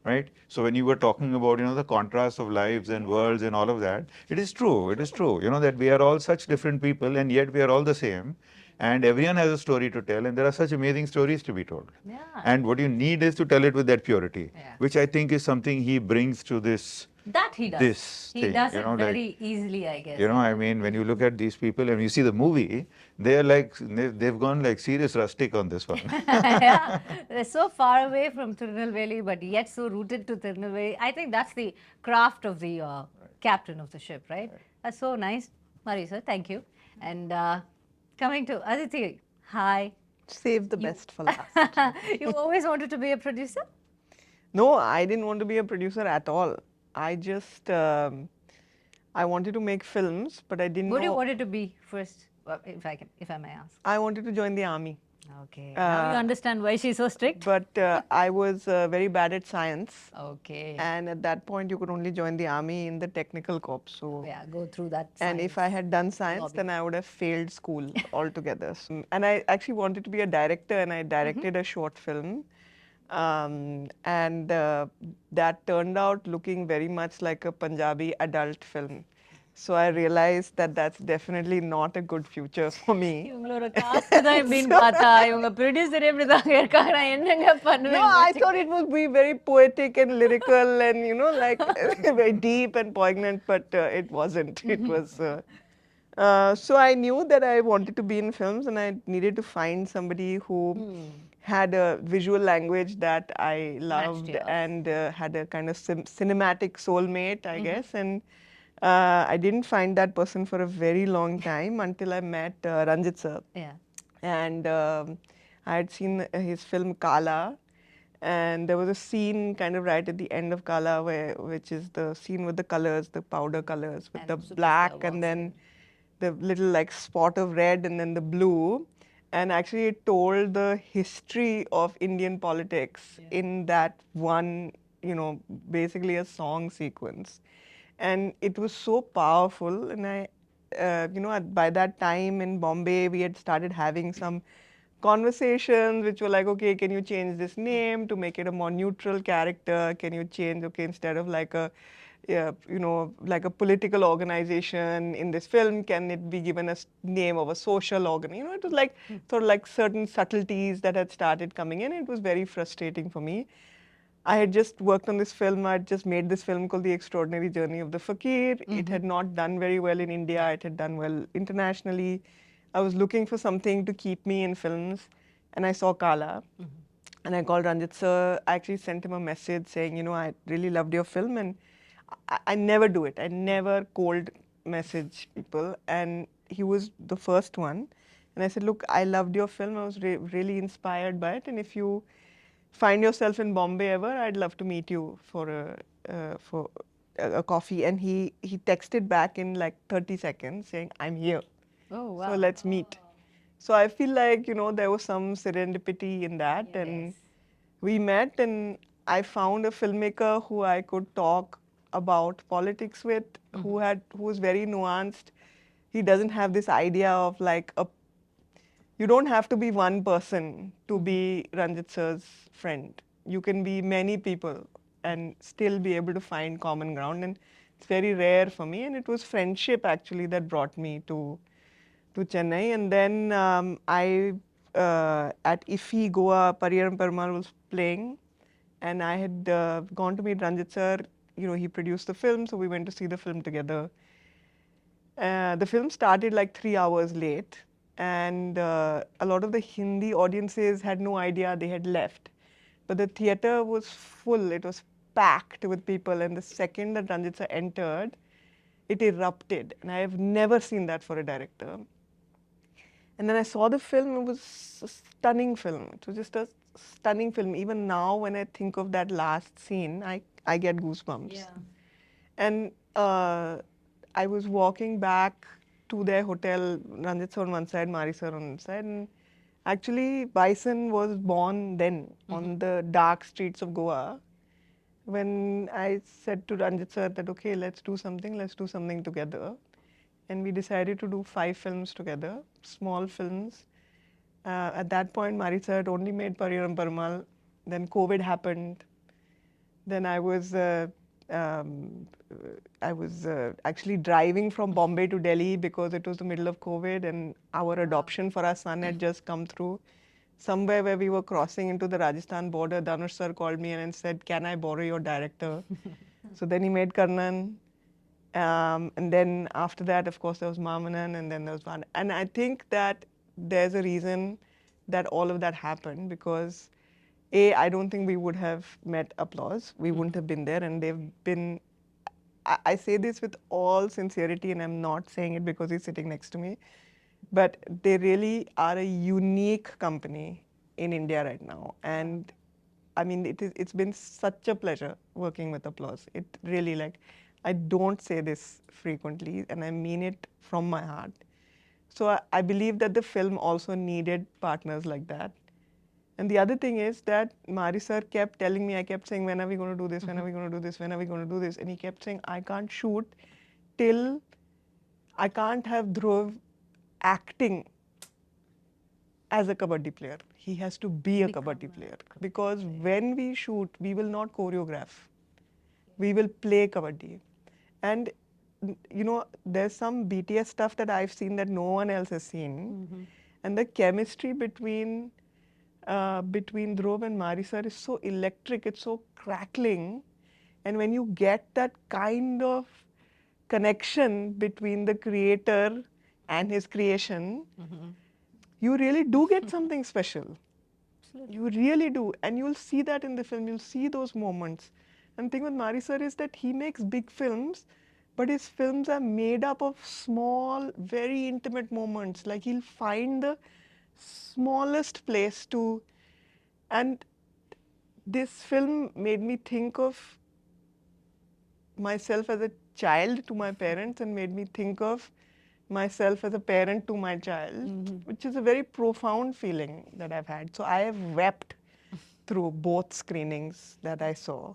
Right? So when you were talking about, the contrast of lives and worlds and all of that, it is true, that we are all such different people and yet we are all the same, and everyone has a story to tell, and there are such amazing stories to be told. Yeah. And what you need is to tell it with that purity, which I think is something he brings to this. That he does. He does it very easily, I guess. When you look at these people and you see the movie, they're like, they've gone like serious rustic on this one. Yeah, they're so far away from Tirunelveli, but yet so rooted to Tirunelveli. I think that's the craft of the captain of the ship, right? That's so nice. Mari sir, thank you. And coming to Aditi, hi. Save the best for last. You always wanted to be a producer? No, I didn't want to be a producer at all. I just, I wanted to make films, but I didn't know. What do you wanted to be first, if I may ask? I wanted to join the army. Okay. Now you understand why she's so strict? But I was very bad at science. Okay. And at that point, you could only join the army in the technical corps. So yeah, go through that. And if I had done science, then I would have failed school altogether. And I actually wanted to be a director, and I directed a short film. That turned out looking very much like a Punjabi adult film. So I realized that that's definitely not a good future for me. இவங்களோட cost தான் எப்படின்னு பார்த்தா இவங்க ப்ரொடியூசரே இப்படி தாங்க இருக்காங்க நான் என்னங்க No, பண்ணுவேன் I thought it would be very poetic and lyrical and, you know, like very deep and poignant, but it wasn't. It was. So I knew that I wanted to be in films and I needed to find somebody who had a visual language that I loved yours. and had a kind of cinematic soulmate, I guess. And I didn't find that person for a very long time until I met Ranjit sir. Yeah. And I had seen his film Kala, and there was a scene kind of right at the end of Kala, which is the scene with the colors, the powder colors, with the black and then the little like spot of red and then the blue. And actually it told the history of Indian politics in that one, you know, basically a song sequence. And it was so powerful. And you know, by that time in Bombay, we had started having some conversations which were like, okay, can you change this name to make it a more neutral character? Can you change, okay, instead of like a, you know, like a political organization in this film, can it be given a name of a social organ? You know, it was like sort of like certain subtleties that had started coming in. It was very frustrating for me. I had just worked on this film. I had just made this film called The Extraordinary Journey of the Fakir. It had not done very well in India. It had done well internationally. I was looking for something to keep me in films, and I saw Kala. And I called Ranjit sir. I actually sent him a message saying, you know, I really loved your film, and I never do it. I never cold message people, and he was the first one. And I said, look, I loved your film. I was really inspired by it, and if you find yourself in Bombay ever, I'd love to meet you for a coffee. And he texted back in like 30 seconds saying, I'm here. Oh, So let's meet. So I feel like, you know, there was some serendipity in that. And we met, and I found a filmmaker who I could talk about politics with, who was very nuanced. He doesn't have this idea of like you don't have to be one person to be Ranjit sir's friend. You can be many people and still be able to find common ground. And it's very rare for me. And it was friendship actually that brought me to Chennai. And then at IFFI Goa, Pariyaram Perumal was playing. And I had gone to meet Ranjit sir. You know, he produced the film, so we went to see the film together. The film started like 3 hours late, and a lot of the Hindi audiences had no idea they had left. But the theater was full, it was packed with people, and the second that Ranjit sir entered, it erupted. And I have never seen that for a director. And then I saw the film, it was a stunning film. It was just a stunning film. Even now, when I think of that last scene, I get goosebumps. Yeah. And I was walking back to their hotel, Ranjit sir on one side, Mari sir on one side. And actually, Bison was born then on the dark streets of Goa. When I said to Ranjit sir that, okay, let's do something together. And we decided to do 5 films together, small films. At that point, Mari sir had only made Pariyaram Perumal. Then COVID happened. Then I was actually driving from Bombay to Delhi because it was the middle of COVID, and our adoption for our son had just come through. Somewhere where we were crossing into the Rajasthan border, Dhanush sir called me and said, can I borrow your director? So then he made Karnan. And then after that, of course, there was Mamanan, and then there was Van. And I think that there's a reason that all of that happened, because I don't think we would have met Applause. We wouldn't have been there, and they've been. I say this with all sincerity, and I'm not saying it because he's sitting next to me, but they really are a unique company in India right now. And I mean, it's been such a pleasure working with Applause. It really, like, I don't say this frequently, and I mean it from my heart. So I believe that the film also needed partners like that. And the other thing is that Mari sir kept telling me, I kept saying, when are we going to do this? When are we going to do this? When are we going to do this? And he kept saying, I can't shoot till I can't have Dhruv acting as a kabaddi player. He has to be a kabaddi player. Because when we shoot, we will not choreograph. We will play kabaddi. And you know, there's some BTS stuff that I've seen that no one else has seen. And the chemistry between Dhruv and Mari sir is so electric, it's so crackling. And when you get that kind of connection between the creator and his creation, you really do get something special. You really do. And you'll see that in the film, you'll see those moments. And the thing with Mari sir is that he makes big films, but his films are made up of small, very intimate moments. Like he'll find the smallest place to, and this film made me think of myself as a child to my parents and made me think of myself as a parent to my child, which is a very profound feeling that I've had. So I have wept through both screenings that I saw.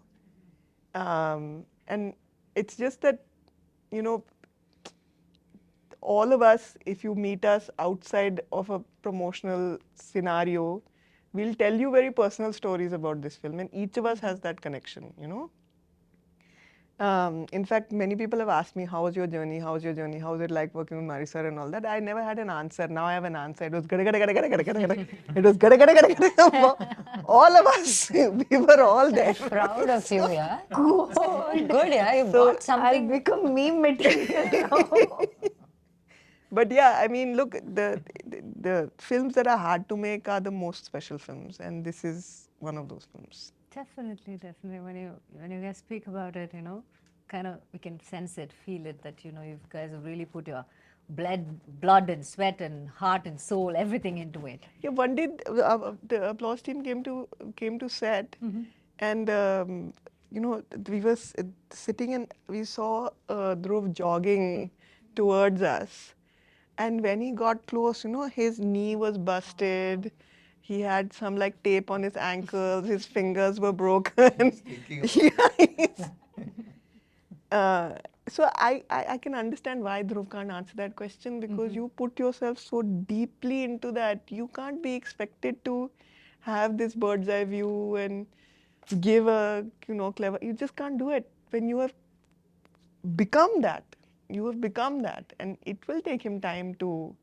And it's just that, you know, all of us, if you meet us outside of a promotional scenario, we'll tell you very personal stories about this film, and each of us has that connection, you know. In fact, many people have asked me, how was your journey? How was your journey? How was it like working with Mari sir and all that? I never had an answer. Now I have an answer. It was gada gada gada gada gada gada gada. It was gada gada gada gada. All of us, we were all there. Proud of you, yeah. Good, yeah. You brought something. I'll become meme material now. But yeah, I mean, look, the films that are hard to make are the most special films, and this is one of those films. Definitely, definitely. When you guys speak about it, you know, kind of we can sense it, feel it, that you know you guys have really put your blood and sweat and heart and soul, everything into it. Yeah, one day the applause team came to set, and you know, we were sitting and we saw Dhruv jogging towards us, and when he got close, you know, his knee was busted. He had some like tape on his ankles. His fingers were broken. So I can understand why Dhruv can't answer that question, because you put yourself so deeply into that. You can't be expected to have this bird's eye view and give a, you know, clever. You just can't do it. When you have become that, and it will take him time to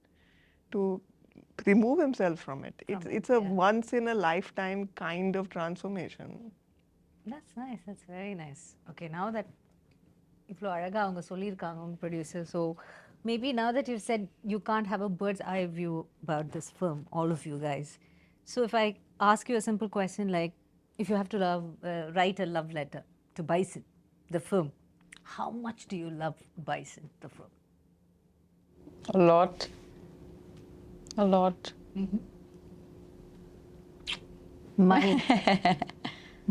remove himself from it. It's a once in a lifetime kind of transformation. That's nice. That's very nice. Okay, now that இவ்வளோ அழகா அவங்க சொல்லியிருக்காங்க உங்க producer, so maybe now that you've said you can't have a bird's eye view about this film, all of you guys. So if I ask you a simple question like, if you have to write a love letter to Bison, the film, how much do you love Bison, the film? A lot. A lot.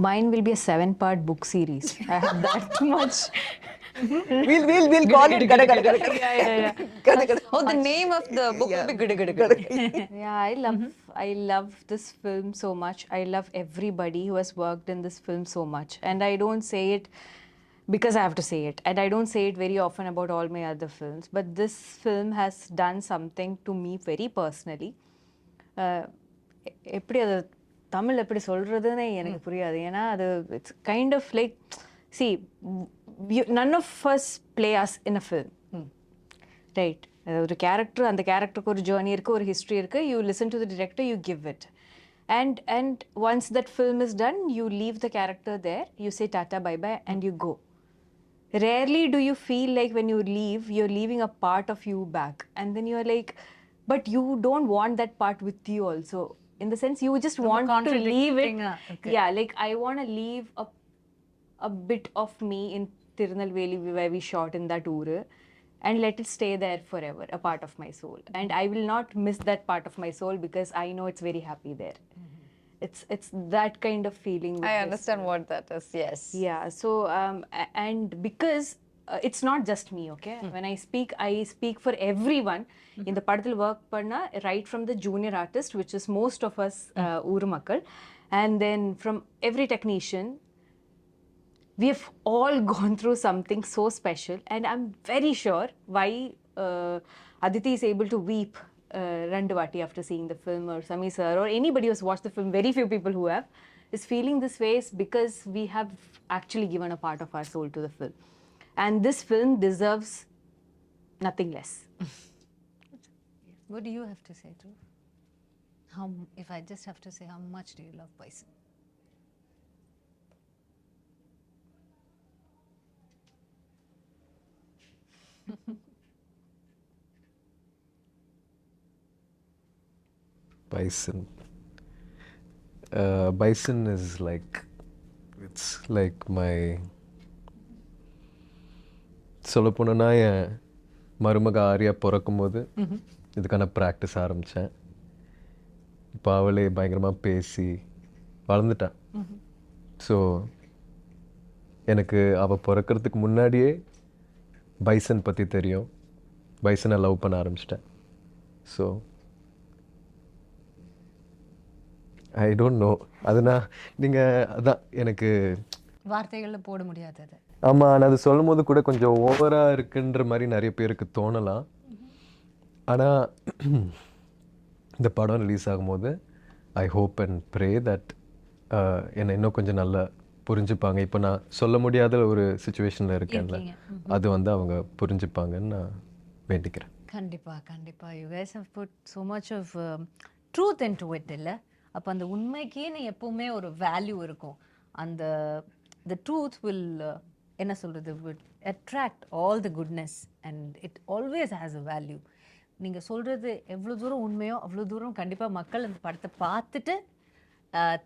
Mine will be a 7-part book series. I have that much. We'll call it gada gada gada. Gada gada. Oh, the name of the book will be Gada Gada Gada. Yeah, I love this film so much. I love everybody who has worked in this film so much. And I don't say it because I have to say it. And I don't say it very often about all my other films. But this film has done something to me very personally. எப்படி அது தமிழ் எப்படி சொல்கிறதுன்னு எனக்கு புரியாது. ஏன்னா அது it's kind of like, see, none of us play us in a film. Right. ஒரு character, அந்த கேரக்டருக்கு ஒரு ஜேர்னி இருக்குது, ஒரு ஹிஸ்ட்ரி இருக்குது. You listen to the director, you give it. And once that film is done, you leave the character there, you say tata, bye-bye, and you go. Rarely do you feel like when you leave, you're leaving a part of you back. And then you're like, but you don't want that part with you also. In the sense, you just want to leave it. Okay. Yeah, like I want to leave a bit of me in Tirunelveli where we shot in that uru, and let it stay there forever, a part of my soul. And I will not miss that part of my soul because I know it's very happy there. It's that kind of feeling. I understand what that is, yes. Yeah, so and because it's not just me, okay? When I speak for everyone. In the padathil work panna, right from the junior artist, which is most of us uru makkal, and then from every technician, we have all gone through something so special. And I'm very sure why Aditi is able to weep Randavati after seeing the film, or Sami sir, or anybody who's watched the film, very few people who have, is feeling this way is because we have actually given a part of our soul to the film. and this film deserves nothing less. What do you have to say, Dhruv? If I just have to say, how much do you love Bison? Bison. Bison is like, it's like my சொல்ல போனோன்னா என் மருமக ஆரியா பிறக்கும் போது இதுக்கான practice ஆரம்பித்தேன். இப்போ அவளே பயங்கரமாக பேசி வளர்ந்துட்டான். ஸோ எனக்கு அவள் பிறக்கிறதுக்கு முன்னாடியே பைசன் பற்றி தெரியும். பைசனை லவ் பண்ண ஆரம்பிச்சிட்டேன். So I don't know. அதுனா நீங்கள் அதான் எனக்கு வார்த்தைகளில் போட முடியாதது. ஆமாம், நான் அது சொல்லும் போது கூட கொஞ்சம் ஓவராக இருக்குன்ற மாதிரி நிறைய பேருக்கு தோணலாம். ஆனால் இந்த படம் ரிலீஸ் ஆகும்போது I hope and pray that என்னை இன்னும் கொஞ்சம் நல்லா புரிஞ்சுப்பாங்க. இப்போ நான் சொல்ல முடியாத ஒரு சுச்சுவேஷனில் இருக்கேன்ல, அது வந்து அவங்க புரிஞ்சுப்பாங்கன்னு நான் வேண்டிக்கிறேன். கண்டிப்பாக கண்டிப்பாக. You guys have put so much of truth into it இல்லை? அப்போ அந்த உண்மைக்கேன்னு எப்போவுமே ஒரு வேல்யூ இருக்கும். அந்த the truth will என்ன சொல்கிறது, would attract all the goodness and it always has a value. நீங்கள் சொல்கிறது எவ்வளோ தூரம் உண்மையோ அவ்வளோ தூரம் கண்டிப்பாக மக்கள் அந்த படத்தை பார்த்துட்டு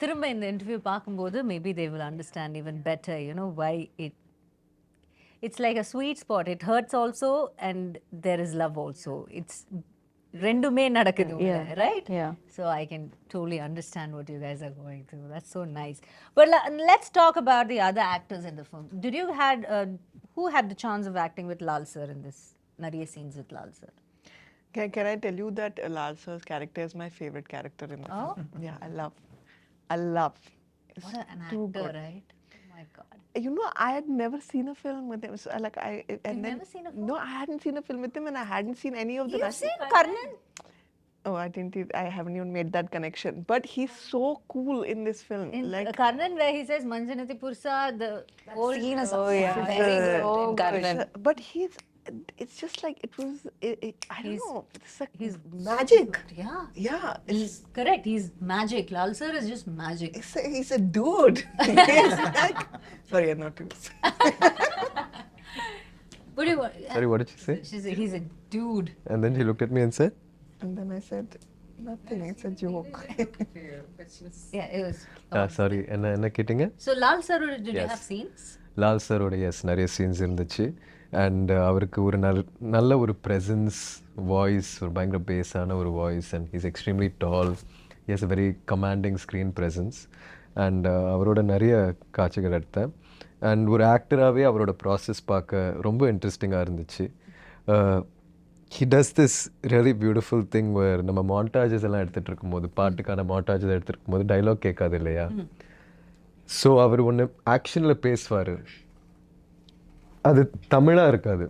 திரும்ப இந்த இன்டர்வியூ பார்க்கும்போது maybe they will understand even better, you know, why it's like a sweet spot. It hurts also and there is love also. It's ரெண்டுமே நடக்குது, right? Yeah. So I can totally understand what you guys are going through. That's so nice. But let's talk about the other actors in the film. Did you who had the chance of acting with Lal sir in this? Nariya scenes with Lal sir. Can I tell you that Lal sir's character is my favorite character in the film? Yeah, I love. What an actor, right? Oh my God. You know, I had never seen a film with him. So, like, You've never seen a film? No, I hadn't seen a film with him, and I hadn't seen any of the. You've seen Karnan? Oh, I haven't even made that connection. But he's so cool in this film. In Like Karnan, where he says Manjanati Pursa, the whole scene is very good. so Karnan. But it's just like it was. I don't know. It's like He's magic. Yeah. Yeah, He's correct. He's magic. Lal sir is just magic. he's a dude. He's like, sorry, I'm not too. What do you want? Sorry, what did she say? He's a dude. And then she looked at me and said, And then I said, nothing. It's a joke. Yeah, it was. Sorry, என்ன கேட்டிங்க? So Lal sir, did you Yes. have scenes? Lal சாரோட S நிறைய scenes இருந்துச்சு. And அவருக்கு ஒரு நல்ல ஒரு presence, voice, ஒரு பயங்கர பேஸான ஒரு voice. And he's extremely tall. He has a very commanding screen presence. And அவரோட நிறைய காட்சிகள் எடுத்தேன். அண்ட் ஒரு ஆக்டராகவே அவரோட ப்ராசஸ் பார்க்க ரொம்ப இன்ட்ரெஸ்டிங்காக இருந்துச்சு. He does this really beautiful thing where நம்ம மாண்டாஜஸ் எல்லாம் எடுத்துகிட்டு இருக்கும்போது, பாட்டுக்கான மாண்டாஜஸ் எடுத்துகிட்டு இருக்கும்போது டைலாக் கேட்காது இல்லையா? ஸோ அவர் ஒன்று ஆக்ஷனில் பேசுவார், அது தமிழாக இருக்காது,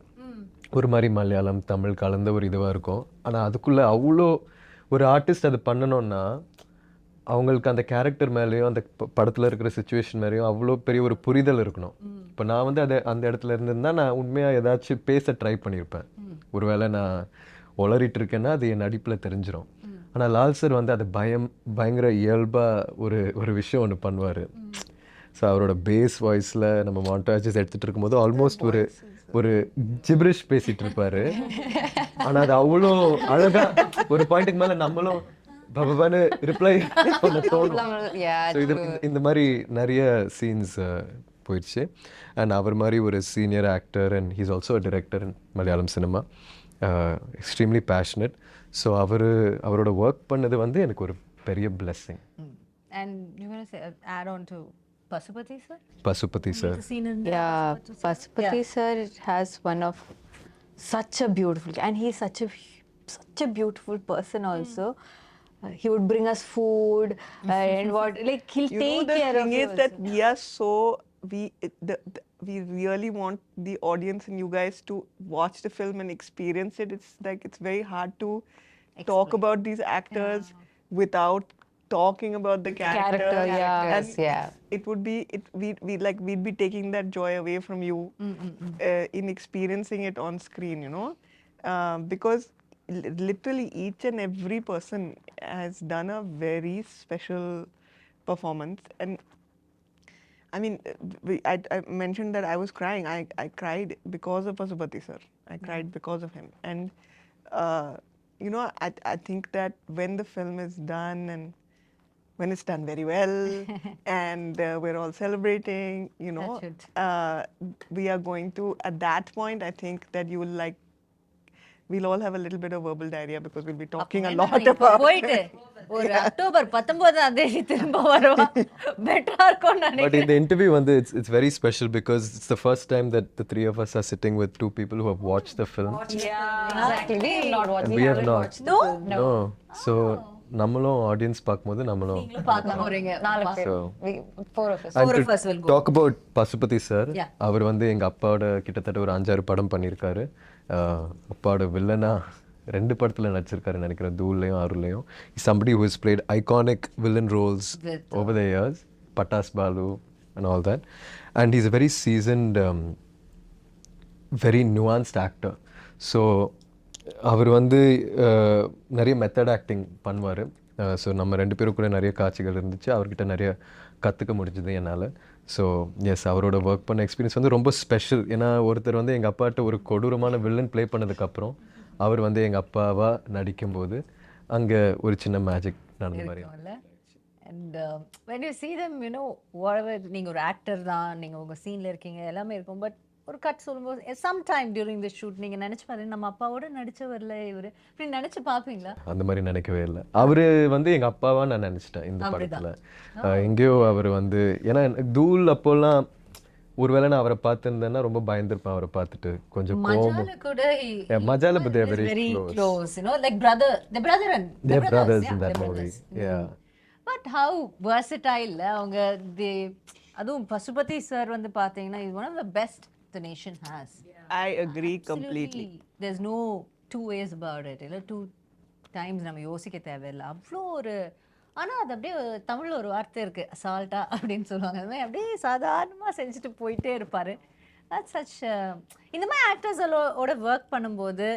ஒரு மாதிரி மலையாளம் தமிழ் கலந்த ஒரு இதுவாக இருக்கும். ஆனால் அதுக்குள்ளே அவ்வளோ ஒரு ஆர்டிஸ்ட் அது பண்ணணுன்னா அவங்களுக்கு அந்த கேரக்டர் மேலேயும் அந்த படத்தில் இருக்கிற சுச்சுவேஷன் மேலேயும் அவ்வளோ பெரிய ஒரு புரிதல் இருக்கணும். இப்போ நான் வந்து அந்த இடத்துல இருந்திருந்தால் நான் உண்மையாக ஏதாச்சும் பேச ட்ரை பண்ணியிருப்பேன். ஒருவேளை நான் உளறிட்டு இருக்கேன்னா அது என் நடிப்பில் தெரிஞ்சிடும். ஆனால் லால் சார் வந்து அது பயங்கர இயல்பாக ஒரு விஷயம் ஒன்று பண்ணுவார். ஸோ அவரோட பேஸ் வாய்ஸில் நம்ம மாண்டாஜஸ் எடுத்துகிட்டு இருக்கும்போது ஆல்மோஸ்ட் ஒரு ஜிப்ரிஷ் பேசிகிட்டு இருப்பார். ஆனால் அது அவ்வளோ அழகாக ஒரு பாயிண்ட்டுக்கு மேலே நம்மளும் பபான்னு ரிப்ளை பண்ண தோணும். ஸோ இந்த மாதிரி நிறைய சீன்ஸ் போயிடுச்சு. அண்ட் அவர் மாதிரி ஒரு senior actor and he's also a director in Malayalam cinema, extremely passionate. So அவரோட ஒர்க் பண்ணது வந்து எனக்கு ஒரு பெரிய blessing. And you want to say add on to Pasupati sir? Pasupathi sir. The scene in Yeah, Pasupati sir has one of such a beautiful, and he's such a beautiful person also. He would bring us food and what, like he'll You know, take the care of thing you is that also. we are so we really want the audience and you guys to watch the film and experience it. It's like it's very hard to talk about these actors without talking about the character. Yes, And yeah. it would be we'd be taking that joy away from you in experiencing it on screen, you know, because literally each and every person has done a very special performance. And I mean, I mentioned that I was crying. I cried because of Pasupati sir. I cried because of him. And you know, I think that when the film is done and when it's done very well and we're all celebrating, you know, we are going to, at that point, I think that you will like, we'll all have a little bit of verbal diarrhea because we'll be talking a lot about போயிட்டு ஒரு October 19ஆம் தேதி திரும்ப வருவா பெட்டரா இருக்கும்னு But நினைக்கிறேன். in the interview, it's very special because it's the first time that the three of us are sitting with two people who have watched the film. Exactly. We have not watched. And we have not. No? No. So நம்மளும் audience பார்க்கும்போது நம்மளும் பார்க்க போறீங்க. 4 பேர். So Four of us. and Four to of us will go. talk about Pasupathi sir, Yeah. அவர் வந்து எங்க அப்பாவோட கிட்டத்தட்ட ஒரு 5-6 படம் பண்ணியிருக்காரு. அப்பாவோட வில்லனா 2 படத்துல நடிச்சிருக்காரு நினைக்கிறேன், தூள்லையும் ஆறுலையும். Somebody who has played iconic villain roles over the years, Patas Balu and all that, and he's a very seasoned, very nuanced actor. So அவர் வந்து நிறைய மெத்தட் ஆக்டிங் பண்ணுவார். ஸோ நம்ம 2 பேரும் கூட நிறைய காட்சிகள் இருந்துச்சு, அவர்கிட்ட நிறைய கற்றுக்க முடிஞ்சது என்னால். ஸோ எஸ், அவரோட ஒர்க் பண்ண எக்ஸ்பீரியன்ஸ் வந்து ரொம்ப ஸ்பெஷல். ஏன்னா ஒருத்தர் வந்து எங்கள் அப்பாட்ட ஒரு கொடூரமான வில்லன் ப்ளே பண்ணதுக்கப்புறம் அவர் வந்து எங்கள் அப்பாவாக நடிக்கும்போது அங்கே ஒரு சின்ன மேஜிக் நடந்த மாதிரி. And when you see them, you know, whatever, நீங்க ஒரு ஆக்டர் தான், நீங்க உங்க சீன்ல இருக்கீங்க, எல்லாமே இருக்கும். பட் ஒரு கட் சொல்லும்போது சம்டைம் டியூரிங் தி ஷூட் நீங்க நினைச்சு பாருங்க, நம்ம அப்பாவோட நடிச்சவர்ல இவரு, இப்படி நினைச்சு பாப்பீங்களா? அந்த மாதிரி நினைக்கவே இல்லை. அவர் வந்து எங்கள் அப்பாவா நான் நினச்சிட்டேன் இந்த படத்தில். எங்கேயோ அவர் வந்து, ஏன்னா தூள் அப்போல்லாம் ஒருவேளை நான் அவரை பார்த்துருந்தேன்னா ரொம்ப பயந்துருப்பேன். அவரை பார்த்துட்டு கொஞ்சம் கோபம். மஜால கூட மஜால but they are very close, you know, like brother, the brother and They are brothers yeah, in that they're movie. brothers. Yeah. But how versatile அவங்க அதுவும் பசுபதி சார் வந்து பாத்தீங்கன்னா is one of the best the nation has. I agree completely. There's no two ways about it. இல்ல two times நம்ம யோசிக்க தேவையில்லை. அவ்வளோ ஒரு, ஆனா அது அப்படியே தமிழ்ல ஒரு வார்த்தை இருக்கு, அசால்ட்டா அப்படின்னு சொல்லுவாங்க. அது மாதிரி அப்படியே சாதாரணமா செஞ்சுட்டு போயிட்டே இருப்பாரு. That's such இந்த மாதிரி ஆக்டர்ஸோட ஒர்க் பண்ணும்போது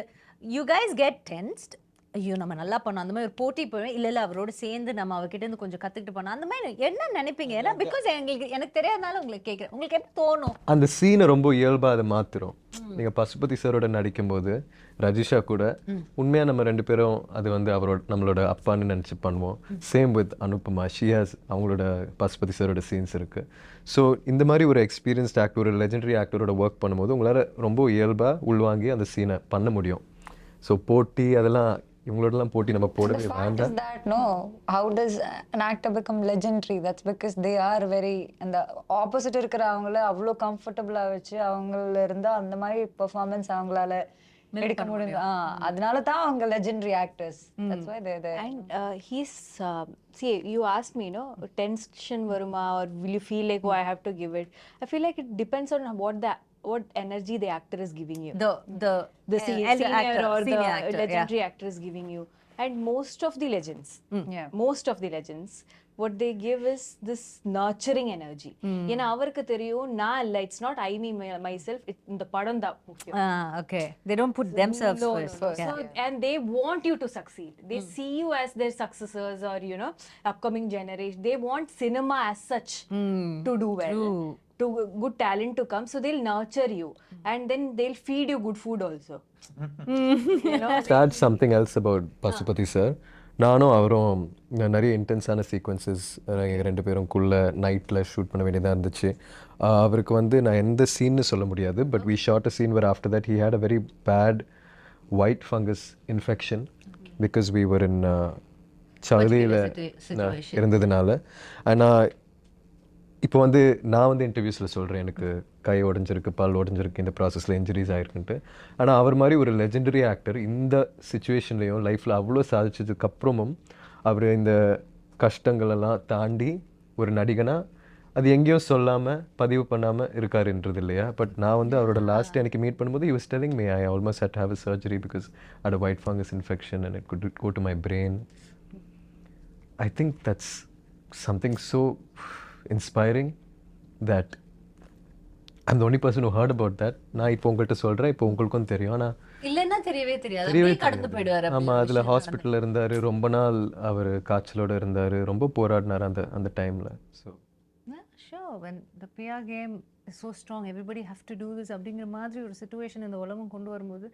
you guys get tensed. ஐயோ நம்ம நல்லா பண்ணோம், அந்த மாதிரி ஒரு போட்டி போவேன், இல்லை அவரோட சேர்ந்து நம்ம அவர்கிட்ட இருந்து கொஞ்சம் கற்றுக்கிட்டு பண்ணோம், அந்த மாதிரி என்ன நினைப்பீங்க? ஏன்னா பிகாஸ் எனக்கு தெரியாதனால உங்களுக்கு கேட்குறேன், உங்களுக்கு எப்படி தோணும்? அந்த சீனை ரொம்ப இயல்பாக அதை மாற்றுறோம். நீங்கள் பசுபதி சாரோட நடிக்கும்போது ரஜிஷா கூட உண்மையாக நம்ம 2 பேரும் அது வந்து நம்மளோட அப்பான்னு நினச்சி பண்ணுவோம். சேம் வித் அனுப்பமா, ஷியாஸ், அவங்களோட பசுபதி சாரோட சீன்ஸ் இருக்குது. ஸோ இந்த மாதிரி ஒரு எக்ஸ்பீரியன்ஸ்ட் ஆக்டர், ஒரு லெஜெண்டரி ஆக்டரோட ஒர்க் பண்ணும்போது உங்களால் ரொம்ப இயல்பாக உள்வாங்கி அந்த சீனை பண்ண முடியும். ஸோ போட்டி அதெல்லாம் இவங்களோடலாம் போட்டி நம்ம போடவே வேண்டாம். That no, how does an actor become legendary? That's because they are very, and the opposite இருக்கிற அவங்கள அவ்வளோ கம்ஃபர்டபுளா வச்சு அவங்கள இருந்தா அந்த மாதிரி பெர்ஃபார்மன்ஸ் அவங்களால எடுக்க முடியும். அதனால தான் அவங்க legendary actors. That's why they're there. And he's see, you asked me, no, tension varuma or will you feel like, oh, I have to give it? I feel like it depends on what energy the actor is giving you. The senior actor or the legendary actor is giving you. And most of the legends, what they give is this nurturing energy. ஏன்னா அவருக்கு தெரியும் நான் இல்ல, it's not I me myself, இந்த படம் தான் முக்கியம். Okay, they don't put themselves first. So, and they want you to succeed. They see you as their successors or, you know, upcoming generation. They want cinema as such to do well. To good talent to come, so they'll nurture you and then they'll feed you good food also. You know, That's something else about Pasupathi sir. நானும் அவரும் நிறைய இன்டென்ஸான sequences எங்கள் 2 பேரும்குள்ளே நைட்டில் shoot பண்ண வேண்டியதாக இருந்துச்சு. அவருக்கு வந்து நான் எந்த சீன்னு சொல்ல முடியாது, but we shot a scene where after that he had a very bad white fungus infection because we were in சவுதியில் இருந்ததுனால. ஆனால் இப்போ வந்து நான் வந்து இன்டர்வியூஸில் சொல்கிறேன் எனக்கு கை உடஞ்சிருக்கு, பல் உடஞ்சிருக்கு, இந்த ப்ராசஸில் இன்ஜுரிஸ் ஆகிருக்குன்ட்டு. ஆனால் அவர் மாதிரி ஒரு லெஜெண்டரி ஆக்டர் இந்த சுச்சுவேஷன்லேயும் லைஃப்பில் அவ்வளோ சாதிச்சதுக்கப்புறமும் அவர் இந்த கஷ்டங்களெல்லாம் தாண்டி ஒரு நடிகனாக அது எங்கேயும் சொல்லாமல் பதிவு பண்ணாமல் இருக்காருன்றது இல்லையா. பட் நான் வந்து அவரோட லாஸ்ட் எனக்கு மீட் பண்ணும்போது he was telling me I almost had to have a surgery because I had a white fungus infection and it could go to my brain. I think that's something so inspiring that I'm the only person who heard about that. நான் இப்போ உங்கள்கிட்ட சொல்கிறேன், இப்போ உங்களுக்கும் தெரியும். ஆனால் இல்லைன்னா தெரியவே தெரியாது, தெரியவே அப்படியே கடந்து போயிடுவாரு. அப்படி ஆமாம், ஒரு அதில் விஷயம் ஹாஸ்பிட்டலில் இருந்தார், ரொம்ப நாள் அவர் காய்ச்சலோடு இருந்தார், ரொம்ப போராடினார் அந்த டைமில். So Yeah, sure. When the PR game is so strong, everybody have to do this. அப்படிங்கிற மாதிரி ஒரு situation இந்த உலகம் கொண்டு வரும்போது,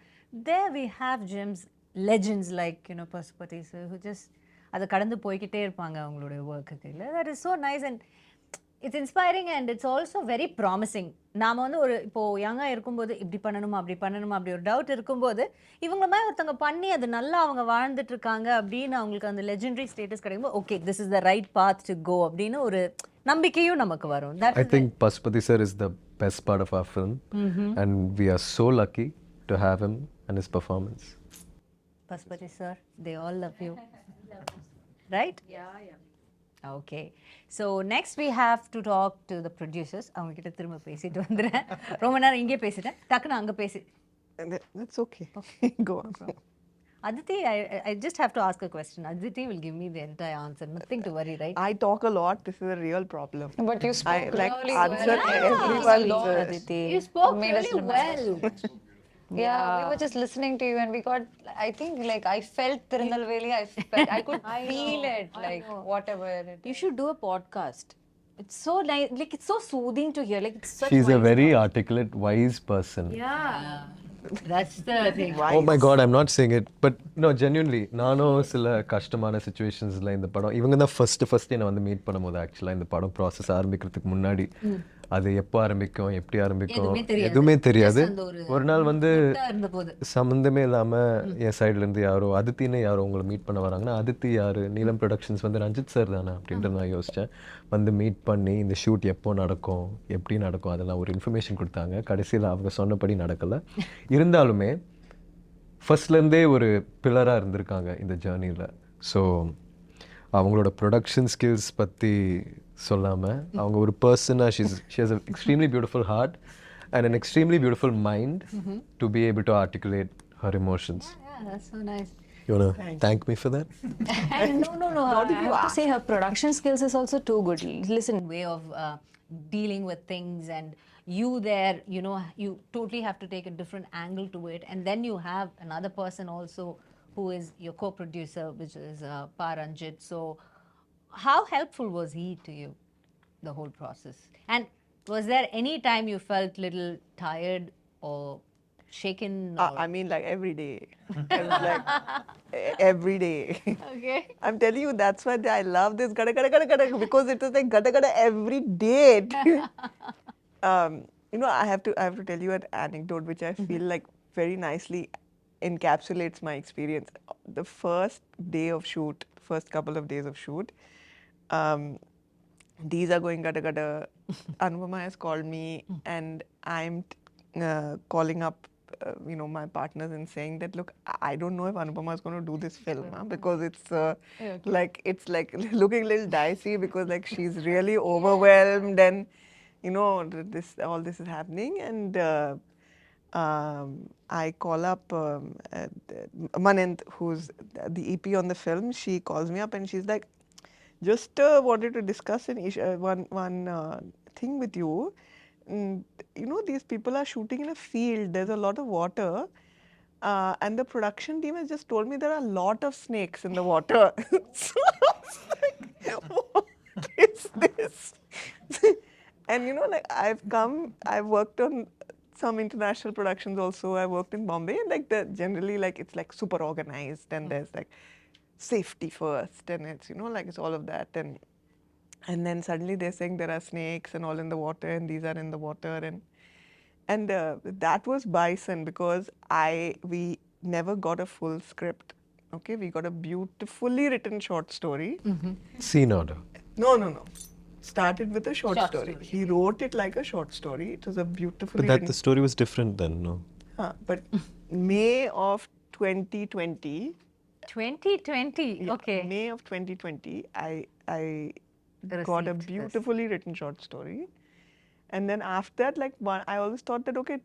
there we have gems, legends like, you know, Pasupati sir, who just அதை கடந்து போய்கிட்டே இருப்பாங்க அவங்களுடைய ஒர்க்குக்கு. இல்லை, that is so nice and it's inspiring and it's also very promising. நாம வந்து ஒரு இப்போ யங்காக இருக்கும்போது இப்படி பண்ணணுமா அப்படி பண்ணணுமா அப்படி ஒரு டவுட் இருக்கும்போது இவங்கள மாதிரி ஒருத்தவங்க பண்ணி அது நல்லா அவங்க வாழ்ந்துட்டு இருக்காங்க அப்படின்னு அவங்களுக்கு அந்த லெஜெண்டரி ஸ்டேட்டஸ் கிடைக்கும்போது okay this is the right path to go அப்படின்னு ஒரு நம்பிக்கையும் நமக்கு வரும். I think Pasupati sir is the best part of our film, and we are so lucky to have him and his performance. Pasupati sir, they all love you. Right? Yeah. Okay. So next we have to talk to the producers. அவங்க கிட்ட திரும்ப பேசிட்டு வந்துறேன். ரொம்ப நேரம் இங்கே பேசிட்டேன், டக்குன்னு அங்கே பேசி. That's okay. Go on. Aditi, I just have to ask a question. Aditi will give me the entire answer. Nothing to worry, right? I talk a lot. This is a real problem. But you spoke I like really answer well. everyone's. Aditi. You spoke Made us really remember. well. Yeah, we were just listening to you and we got, I think like I felt Tirunelveli, I could feel it, like whatever it You should do a podcast. It's so nice, like it's so soothing to hear. Like it's such She's a wise very words. articulate, wise person. Yeah. That's the thing. Oh my god, I'm not saying it, but no, genuinely, நானும் சில கஷ்டமான சுச்சுவேஷன்ஸில் இந்த படம் இவங்க தான் first என்னை வந்து meet பண்ணும்போது ஆக்சுவலாக இந்த படம் ப்ராசஸ் ஆரம்பிக்கிறதுக்கு முன்னாடி அது எப்போ ஆரம்பிக்கும் எப்படி ஆரம்பிக்கும் எதுவுமே தெரியாது. ஒரு நாள் வந்து சம்மந்தமே இல்லாமல் என் சைட்லேருந்து யாரோ அதித்தின்னு யாரோ உங்களை மீட் பண்ண வராங்கன்னா அதித்தி யார், நீலம் ப்ரொடக்ஷன்ஸ் வந்து ரஞ்சித் சார் தானே அப்படின்ட்டு நான் யோசித்தேன். வந்து மீட் பண்ணி இந்த ஷூட் எப்போ நடக்கும் எப்படி நடக்கும் அதெல்லாம் ஒரு இன்ஃபர்மேஷன் கொடுத்தாங்க. கடைசியில் அவங்க சொன்னபடி நடக்கலை. இருந்தாலுமே ஃபர்ஸ்ட்லேருந்தே ஒரு பில்லராக இருந்திருக்காங்க இந்த ஜேர்னியில். ஸோ அவங்களோட ப்ரொடக்ஷன் ஸ்கில்ஸ் பற்றி சொல்லாமல் அவங்க ஒரு பர்சனாக she has an extremely beautiful heart and an extremely beautiful mind to be able to articulate her emotions. Yeah, that's so nice. You want to thank me for that? And no. I have to say her production skills is also too good. Listen, Way of dealing with things and you there, you know, you totally have to take a different angle to it. And then you have another person also who is your co-producer, which is Paranjit. So how helpful was he to you, the whole process? And was there any time you felt little tired or shaken? Or I mean, like every day. I was like, every day. okay. I'm telling you, that's why I love this gada gada gada gada because it was like gada gada every day. You know, I have to tell you an anecdote which I feel like very nicely encapsulates my experience. The first day of shoot, first couple of days of shoot, these are going gada gada. Anupama has called me and I'm calling up you know my partners and saying that look, I don't know if Anupama is going to do this film because it's like looking a little dicey because like she's really overwhelmed and you know all this is happening and I call up Manent, who's the EP on the film. She calls me up and she's like, just wanted to discuss one thing with you. You know, these people are shooting in a field. There's a lot of water. And the production team has just told me there are a lot of snakes in the water. So I was like, what is this? And you know, like I've worked on some international productions also. I worked in Bombay and like generally like it's like super organized and there's like safety first and it's you know like it's all of that and then suddenly they're saying there are snakes and all in the water and these are in the water and that was Bison because we never got a full script. Okay, we got a beautifully written short story. Scene order. No. Started with a short story. He wrote it like a short story. It was a beautifully But that written the story was different then, no? but May of 2020 2020. Okay. May of 2020, I got a Received beautifully written short story, and then after that, like I always thought that okay,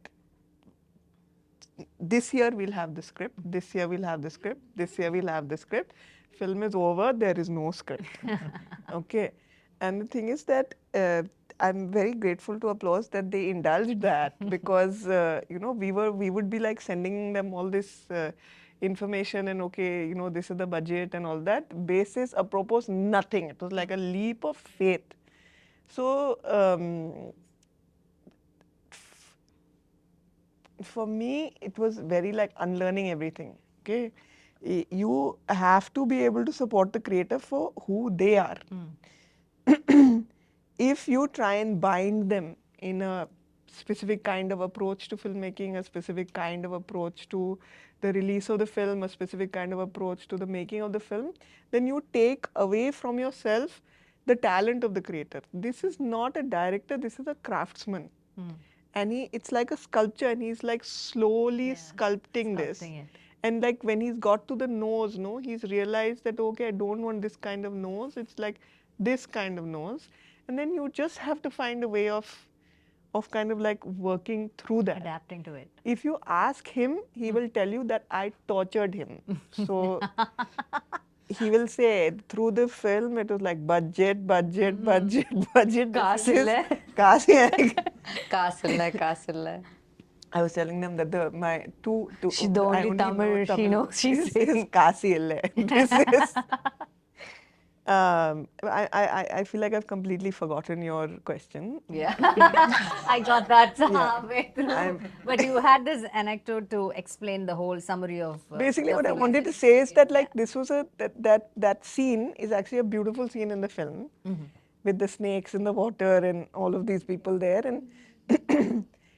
this year we'll have the script. This year we'll have the script. This year we'll have the script. film is over, there is no script. Okay, and the thing is that I'm very grateful to Applause that they indulged that because you know we would be like sending them all this information and okay, you know, this is the budget and all that. Basis apropos nothing. It was like a leap of faith. So for me, it was very like unlearning everything. Okay, you have to be able to support the creator for who they are. If you try and bind them in a specific kind of approach to filmmaking, a specific kind of approach to the release of the film, a specific kind of approach to the making of the film, then you take away from yourself the talent of the creator. This is not a director, this is a craftsman. And it's like a sculpture and he's like slowly sculpting this. it. And like when he's got to the nose, no, he's realized that okay, I don't want this kind of nose, it's like this kind of nose. And then you just have to find a way of kind of like working through that. Adapting to it. If you ask him, he will tell you that I tortured him. So he will say through the film it was like budget. காசு இல்ல. Kasilla. I was telling them that my two She's the I only know Tamil she knows. She's This is Kasi ille. This is I feel like I've completely forgotten your question. Yeah. I got that halfway through. I'm- But you had this anecdote to explain the whole summary of. Basically, what I wanted to say is that like this was that scene is actually a beautiful scene in the film with the snakes in the water and all of these people there. And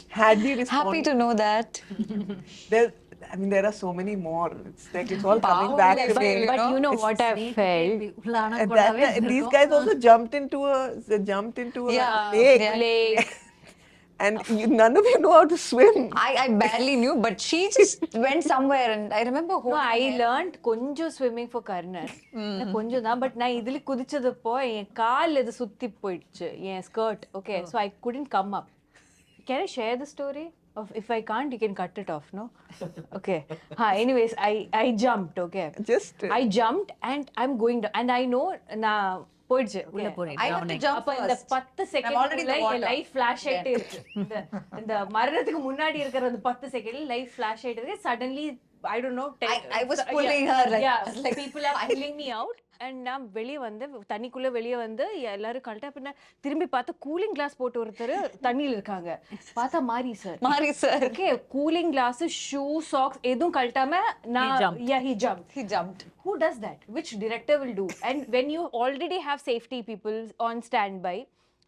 had we Happy responded, to know that. there are so many more. It's like it's all coming back Powerful, again. But you know what I felt? And these guys also jumped into a Yeah, lake. yeah. Like, And none of you know how to swim. I barely knew, but she just went somewhere, and I remember no, I learned கொஞ்சம் swimming for Karnan. கொஞ்சம் தான், but நான் இதுல குதிச்சதப்போ என் கால் இது சுத்தி போயிடுச்சு, என் skirt. Okay, so I couldn't come up. Can I share the story? Of if I can't, you can cut it off, no? Okay. Anyways, I jumped, okay. I jumped and I'm going down. And I know நான் போயிடுச்சு உள்ள போறேன். I have to jump அப்ப இந்த first. 10 I'm already in the second water. Life flash ஆயிட்டே இருக்கு. இந்த மரணத்துக்கு முன்னாடி இருக்கிற அந்த 10 செகண்ட்ல லைஃப் ஃபிளாஷ் ஆயிட்டே இருக்கு. Suddenly I don't know. I was pulling her, like, Yeah, I was like, people are pulling me out. And நான் வெளியே வந்து தண்ணிக்குள்ள வெளியே வந்து எல்லாரும் கழட்டா பின்ன திரும்பி பார்த்தா கூலிங் கிளாஸ் போட்டு ஒருத்தர் தண்ணியில் இருக்காங்க. பார்த்தா மாரி sir. Mari sir. Okay, cooling glass, shoe, socks எதுவும் கழட்டாம நான் he jumped. Who does that? Which director will do? And when you already have safety people on standby,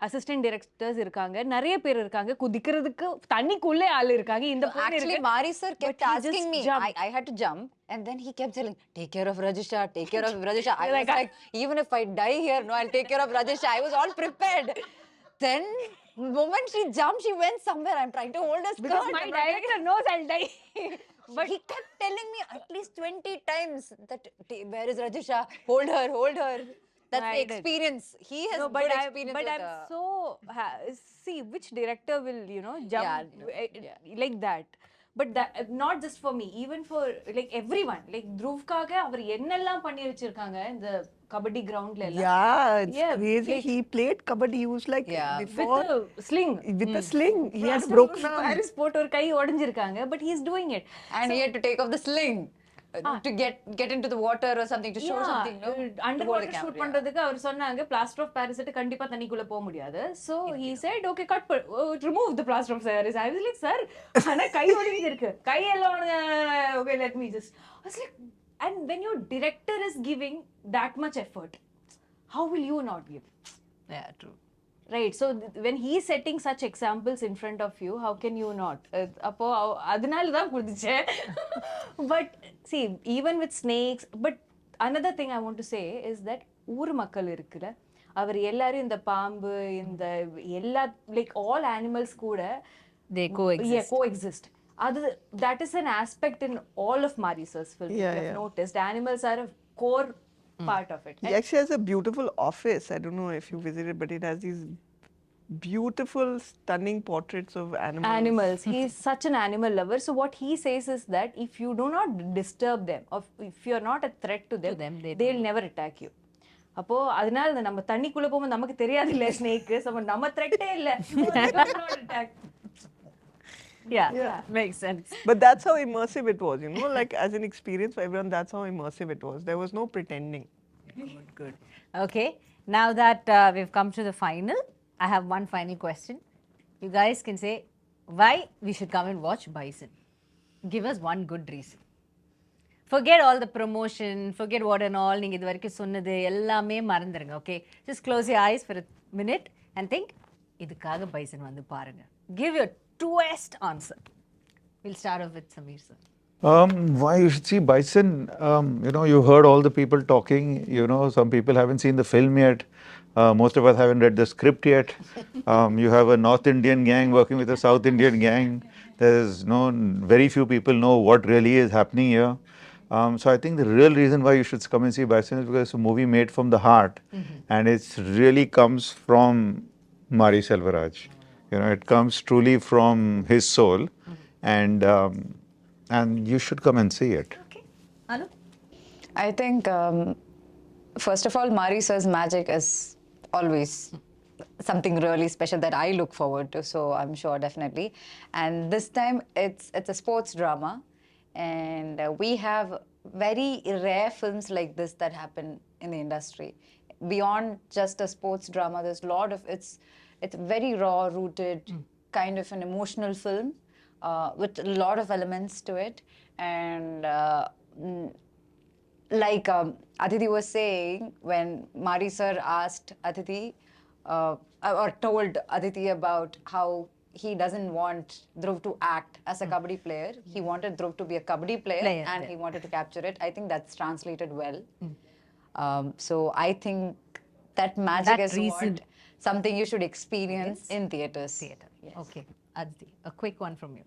assistant directors இருக்காங்க, நிறைய பேர் இருக்காங்க, குதிக்கிறதுக்கு தண்ணிக்குள்ளே ஆள் இருக்காங்க. இந்த பொண்ணு Actually, இருக்கு. Mari sir kept But he just asking me. jumped. I had to jump, and then he kept telling, "Take care of Rajisha. Take care of Rajisha." I was like, even if I die here, no, I'll take care of Rajisha. I was all prepared. Then, moment she jumped, she went somewhere. I'm trying to hold her skirt. Because my director knows I'll die. But he kept telling me at least 20 times that, "Where is Rajisha? Hold her, hold her." That's the I did. experience. He has No, good experience with I'm so see which director will jump like that. But that not just for me, even for like everyone. Like Dhruvkaga அவர் என்னெல்லாம் பண்ணி வச்சிருக்காங்க இந்த கபடி கிரவுண்ட்ல எல்லாம். Yeah, it's crazy. like- He played kabaddi. He was like before With a sling. with a sling. He had broken arm. Paris போட்டு ஒரு கை உடைஞ்சிருக்காங்க. But he's doing it. And he had to take off the sling to get into the water or something to show something. No, under water shoot பண்றதுக்கு அவர் சொன்னாங்க plaster of Paris கண்டிப்பா தண்ணிக்குள்ள போக முடியாது. So he said okay, cut remove the plaster of paris. I was like sir, ஆனா கை ஒடிஞ்சு இருக்கு, கை எல்லாம் okay, let me just I was like, and when your director is giving that much effort, how will you not give? Yeah, true. Right, so when he is setting such examples in front of you, how can you not? அப்போ அதனால தான் குதிச்சேன். But see, even with snakes, but another thing I want to say is that ஊர் மக்கள் இருக்குற அவர் எல்லாரும் இந்த பாம்பு இந்த எல்லா like all animals கூட They coexist. That is an aspect in all of Marisa's films. Yeah, I've noticed animals are a core part of it. He actually has a beautiful office. I don't know if you visited, but it has these beautiful, stunning portraits of Animals. He is such an animal lover. So what he says is that if you do not disturb them, or if you are not a threat to them, they'll never attack you. அப்போ அதனால நம்ம தண்ணிக்குள்ள போகும்போது நமக்கு தெரியாது இல்ல snake நம்ம த்ரெட்டே இல்ல. Yeah, makes sense. But that's how immersive it was, you know, like as an experience for everyone, that's how immersive it was. There was no pretending. Good. Okay, now that we've come to the final, I have one final question. You guys can say why we should come and watch Bison. Give us one good reason. Forget all the promotion, forget what and all. நீங்க இது வரைக்கும் சொன்னது எல்லாமே மறந்துருங்க. Okay, just close your eyes for a minute and think இதுக்காக Bison வந்து பாருங்க. Give your truest answer. We'll start off with Sameer sir. Why you should see Bison? You know, you heard all the people talking. You know, some people haven't seen the film yet. Most of us haven't read the script yet. You have a North Indian gang working with a South Indian gang. There's very few people know what really is happening here. So I think the real reason why you should come and see Bison is because it's a movie made from the heart, and it really comes from Mari Selvaraj. You know, it comes truly from his soul, and you should come and see it. Okay. Anu? I think, first of all, Mari sir's magic is always something really special that I look forward to. So I'm sure definitely. And this time it's a sports drama, and we have very rare films like this that happen in the industry. Beyond just a sports drama, there's a lot of it's very raw rooted, kind of an emotional film with a lot of elements to it, and like Aditi was saying, when Mari sir asked Aditi or told Aditi about how he doesn't want Dhruv to act as a kabaddi player. He wanted Dhruv to be a kabaddi player and he wanted to capture it. I think that's translated well. So I think that magic is something you should experience in theatres. Yes. Okay. Aditi, a quick one from you.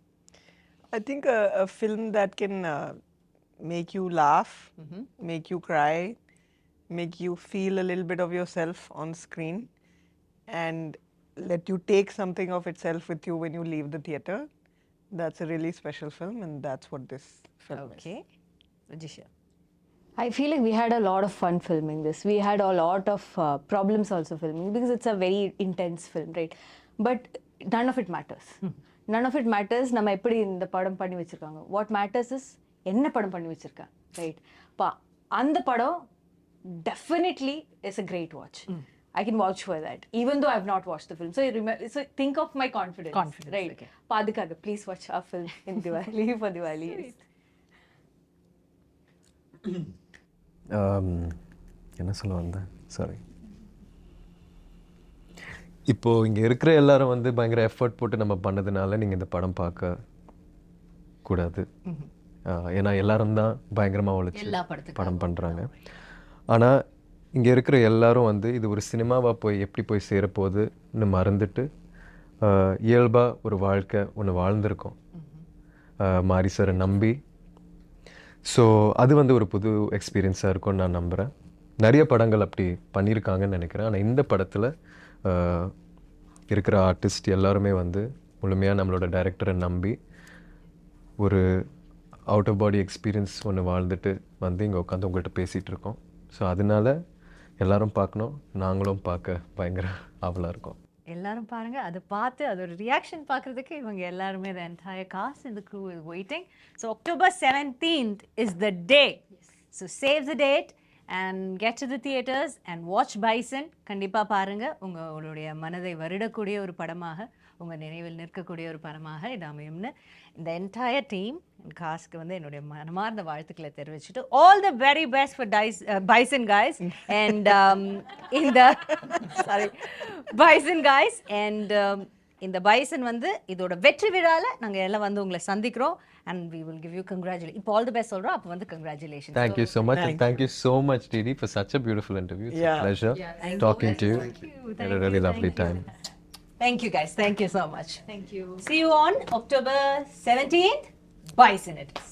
I think a film that can make you laugh, make you cry, make you feel a little bit of yourself on screen, and let you take something of itself with you when you leave the theatre. That's a really special film, and that's what this film is. Okay. Rajisha. I feel like we had a lot of fun filming this. We had a lot of problems also filming because it's a very intense film, right? But none of it matters. None of it matters. நம்ம எப்படி இந்த படம் பண்ணி வச்சிருக்காங்க. What matters is என்ன படம் பண்ணி வச்சிருக்கா, right? அந்த படம் definitely is a great watch. I can vouch for that, even though I've not watched the film. So think of my confidence. Right? Okay. Padikaga, please watch our film in Diwali for Diwali. என்ன சொல்ல வந்தேன், sorry. இப்போது இங்கே இருக்கிற எல்லாரும் வந்து பயங்கர effort போட்டு நம்ம பண்ணதுனால நீங்கள் இந்த படம் பார்க்க கூடாது. ஏன்னா எல்லாரும் தான் பயங்கரமாக உழைச்சி படம் பண்ணுறாங்க. ஆனால் இங்கே இருக்கிற எல்லாரும் வந்து இது ஒரு சினிமாவாக போய் எப்படி போய் சேரப்போகுதுன்னு மறந்துட்டு இயல்பாக ஒரு வாழ்க்கை ஒன்று வாழ்ந்திருக்கோம் மாரி சாரை நம்பி. ஸோ அது வந்து ஒரு புது எக்ஸ்பீரியன்ஸாக இருக்கும்னு நான் நம்புகிறேன். நிறைய படங்கள் அப்படி பண்ணியிருக்காங்கன்னு நினைக்கிறேன். ஆனால் இந்த படத்தில் இருக்கிற ஆர்டிஸ்ட் எல்லாருமே வந்து முழுமையாக நம்மளோட டைரக்டரை நம்பி ஒரு அவுட் ஆஃப் பாடி எக்ஸ்பீரியன்ஸ் ஒன்று வாழ்ந்துட்டு வந்து இங்கே உட்காந்து உங்கள்கிட்ட பேசிகிட்டு இருக்கோம். ஸோ அதனால எல்லாரும் பார்க்கணும், நாங்களும் பார்க்க பயங்கர ஆவலாக இருக்கோம். எல்லாரும் பாருங்க, அதை பார்த்து அதோட ரியாக்ஷன் பார்க்குறதுக்கு இவங்க எல்லாருமே the entire cast and the crew is waiting. So October 17th is the day. So save the date and get to the theatres and watch Bison. கண்டிப்பாக பாருங்க, உங்களுடைய மனதை வருடக்கூடிய ஒரு படமாக, உங்கள் நினைவில் நிற்கக்கூடிய ஒரு படமாக இது அமையும்னு இந்த என்டையர் டீம் அண்ட் காஸ்க்கு வந்து என்னுடைய மனமார்ந்த வாழ்த்துக்களை தெரிவிச்சுட்டு all the very best for Bison guys and இந்த பைசன் கைஸ் அண்ட் இந்த பைசன் வந்து இதோட வெற்றி விழாவில் நாங்கள் எல்லாம் வந்து உங்களை சந்திக்கிறோம் and we will give you congratulations. இப்போ all the best சொல்கிறோம், அப்போ வந்து congratulations. Thank you so much, and thank you so much, Didi, for such a beautiful interview. It's a pleasure talking to you. Had a really lovely time. Thank you guys. Thank you so much. Thank you. See you on October 17th. Bison it is.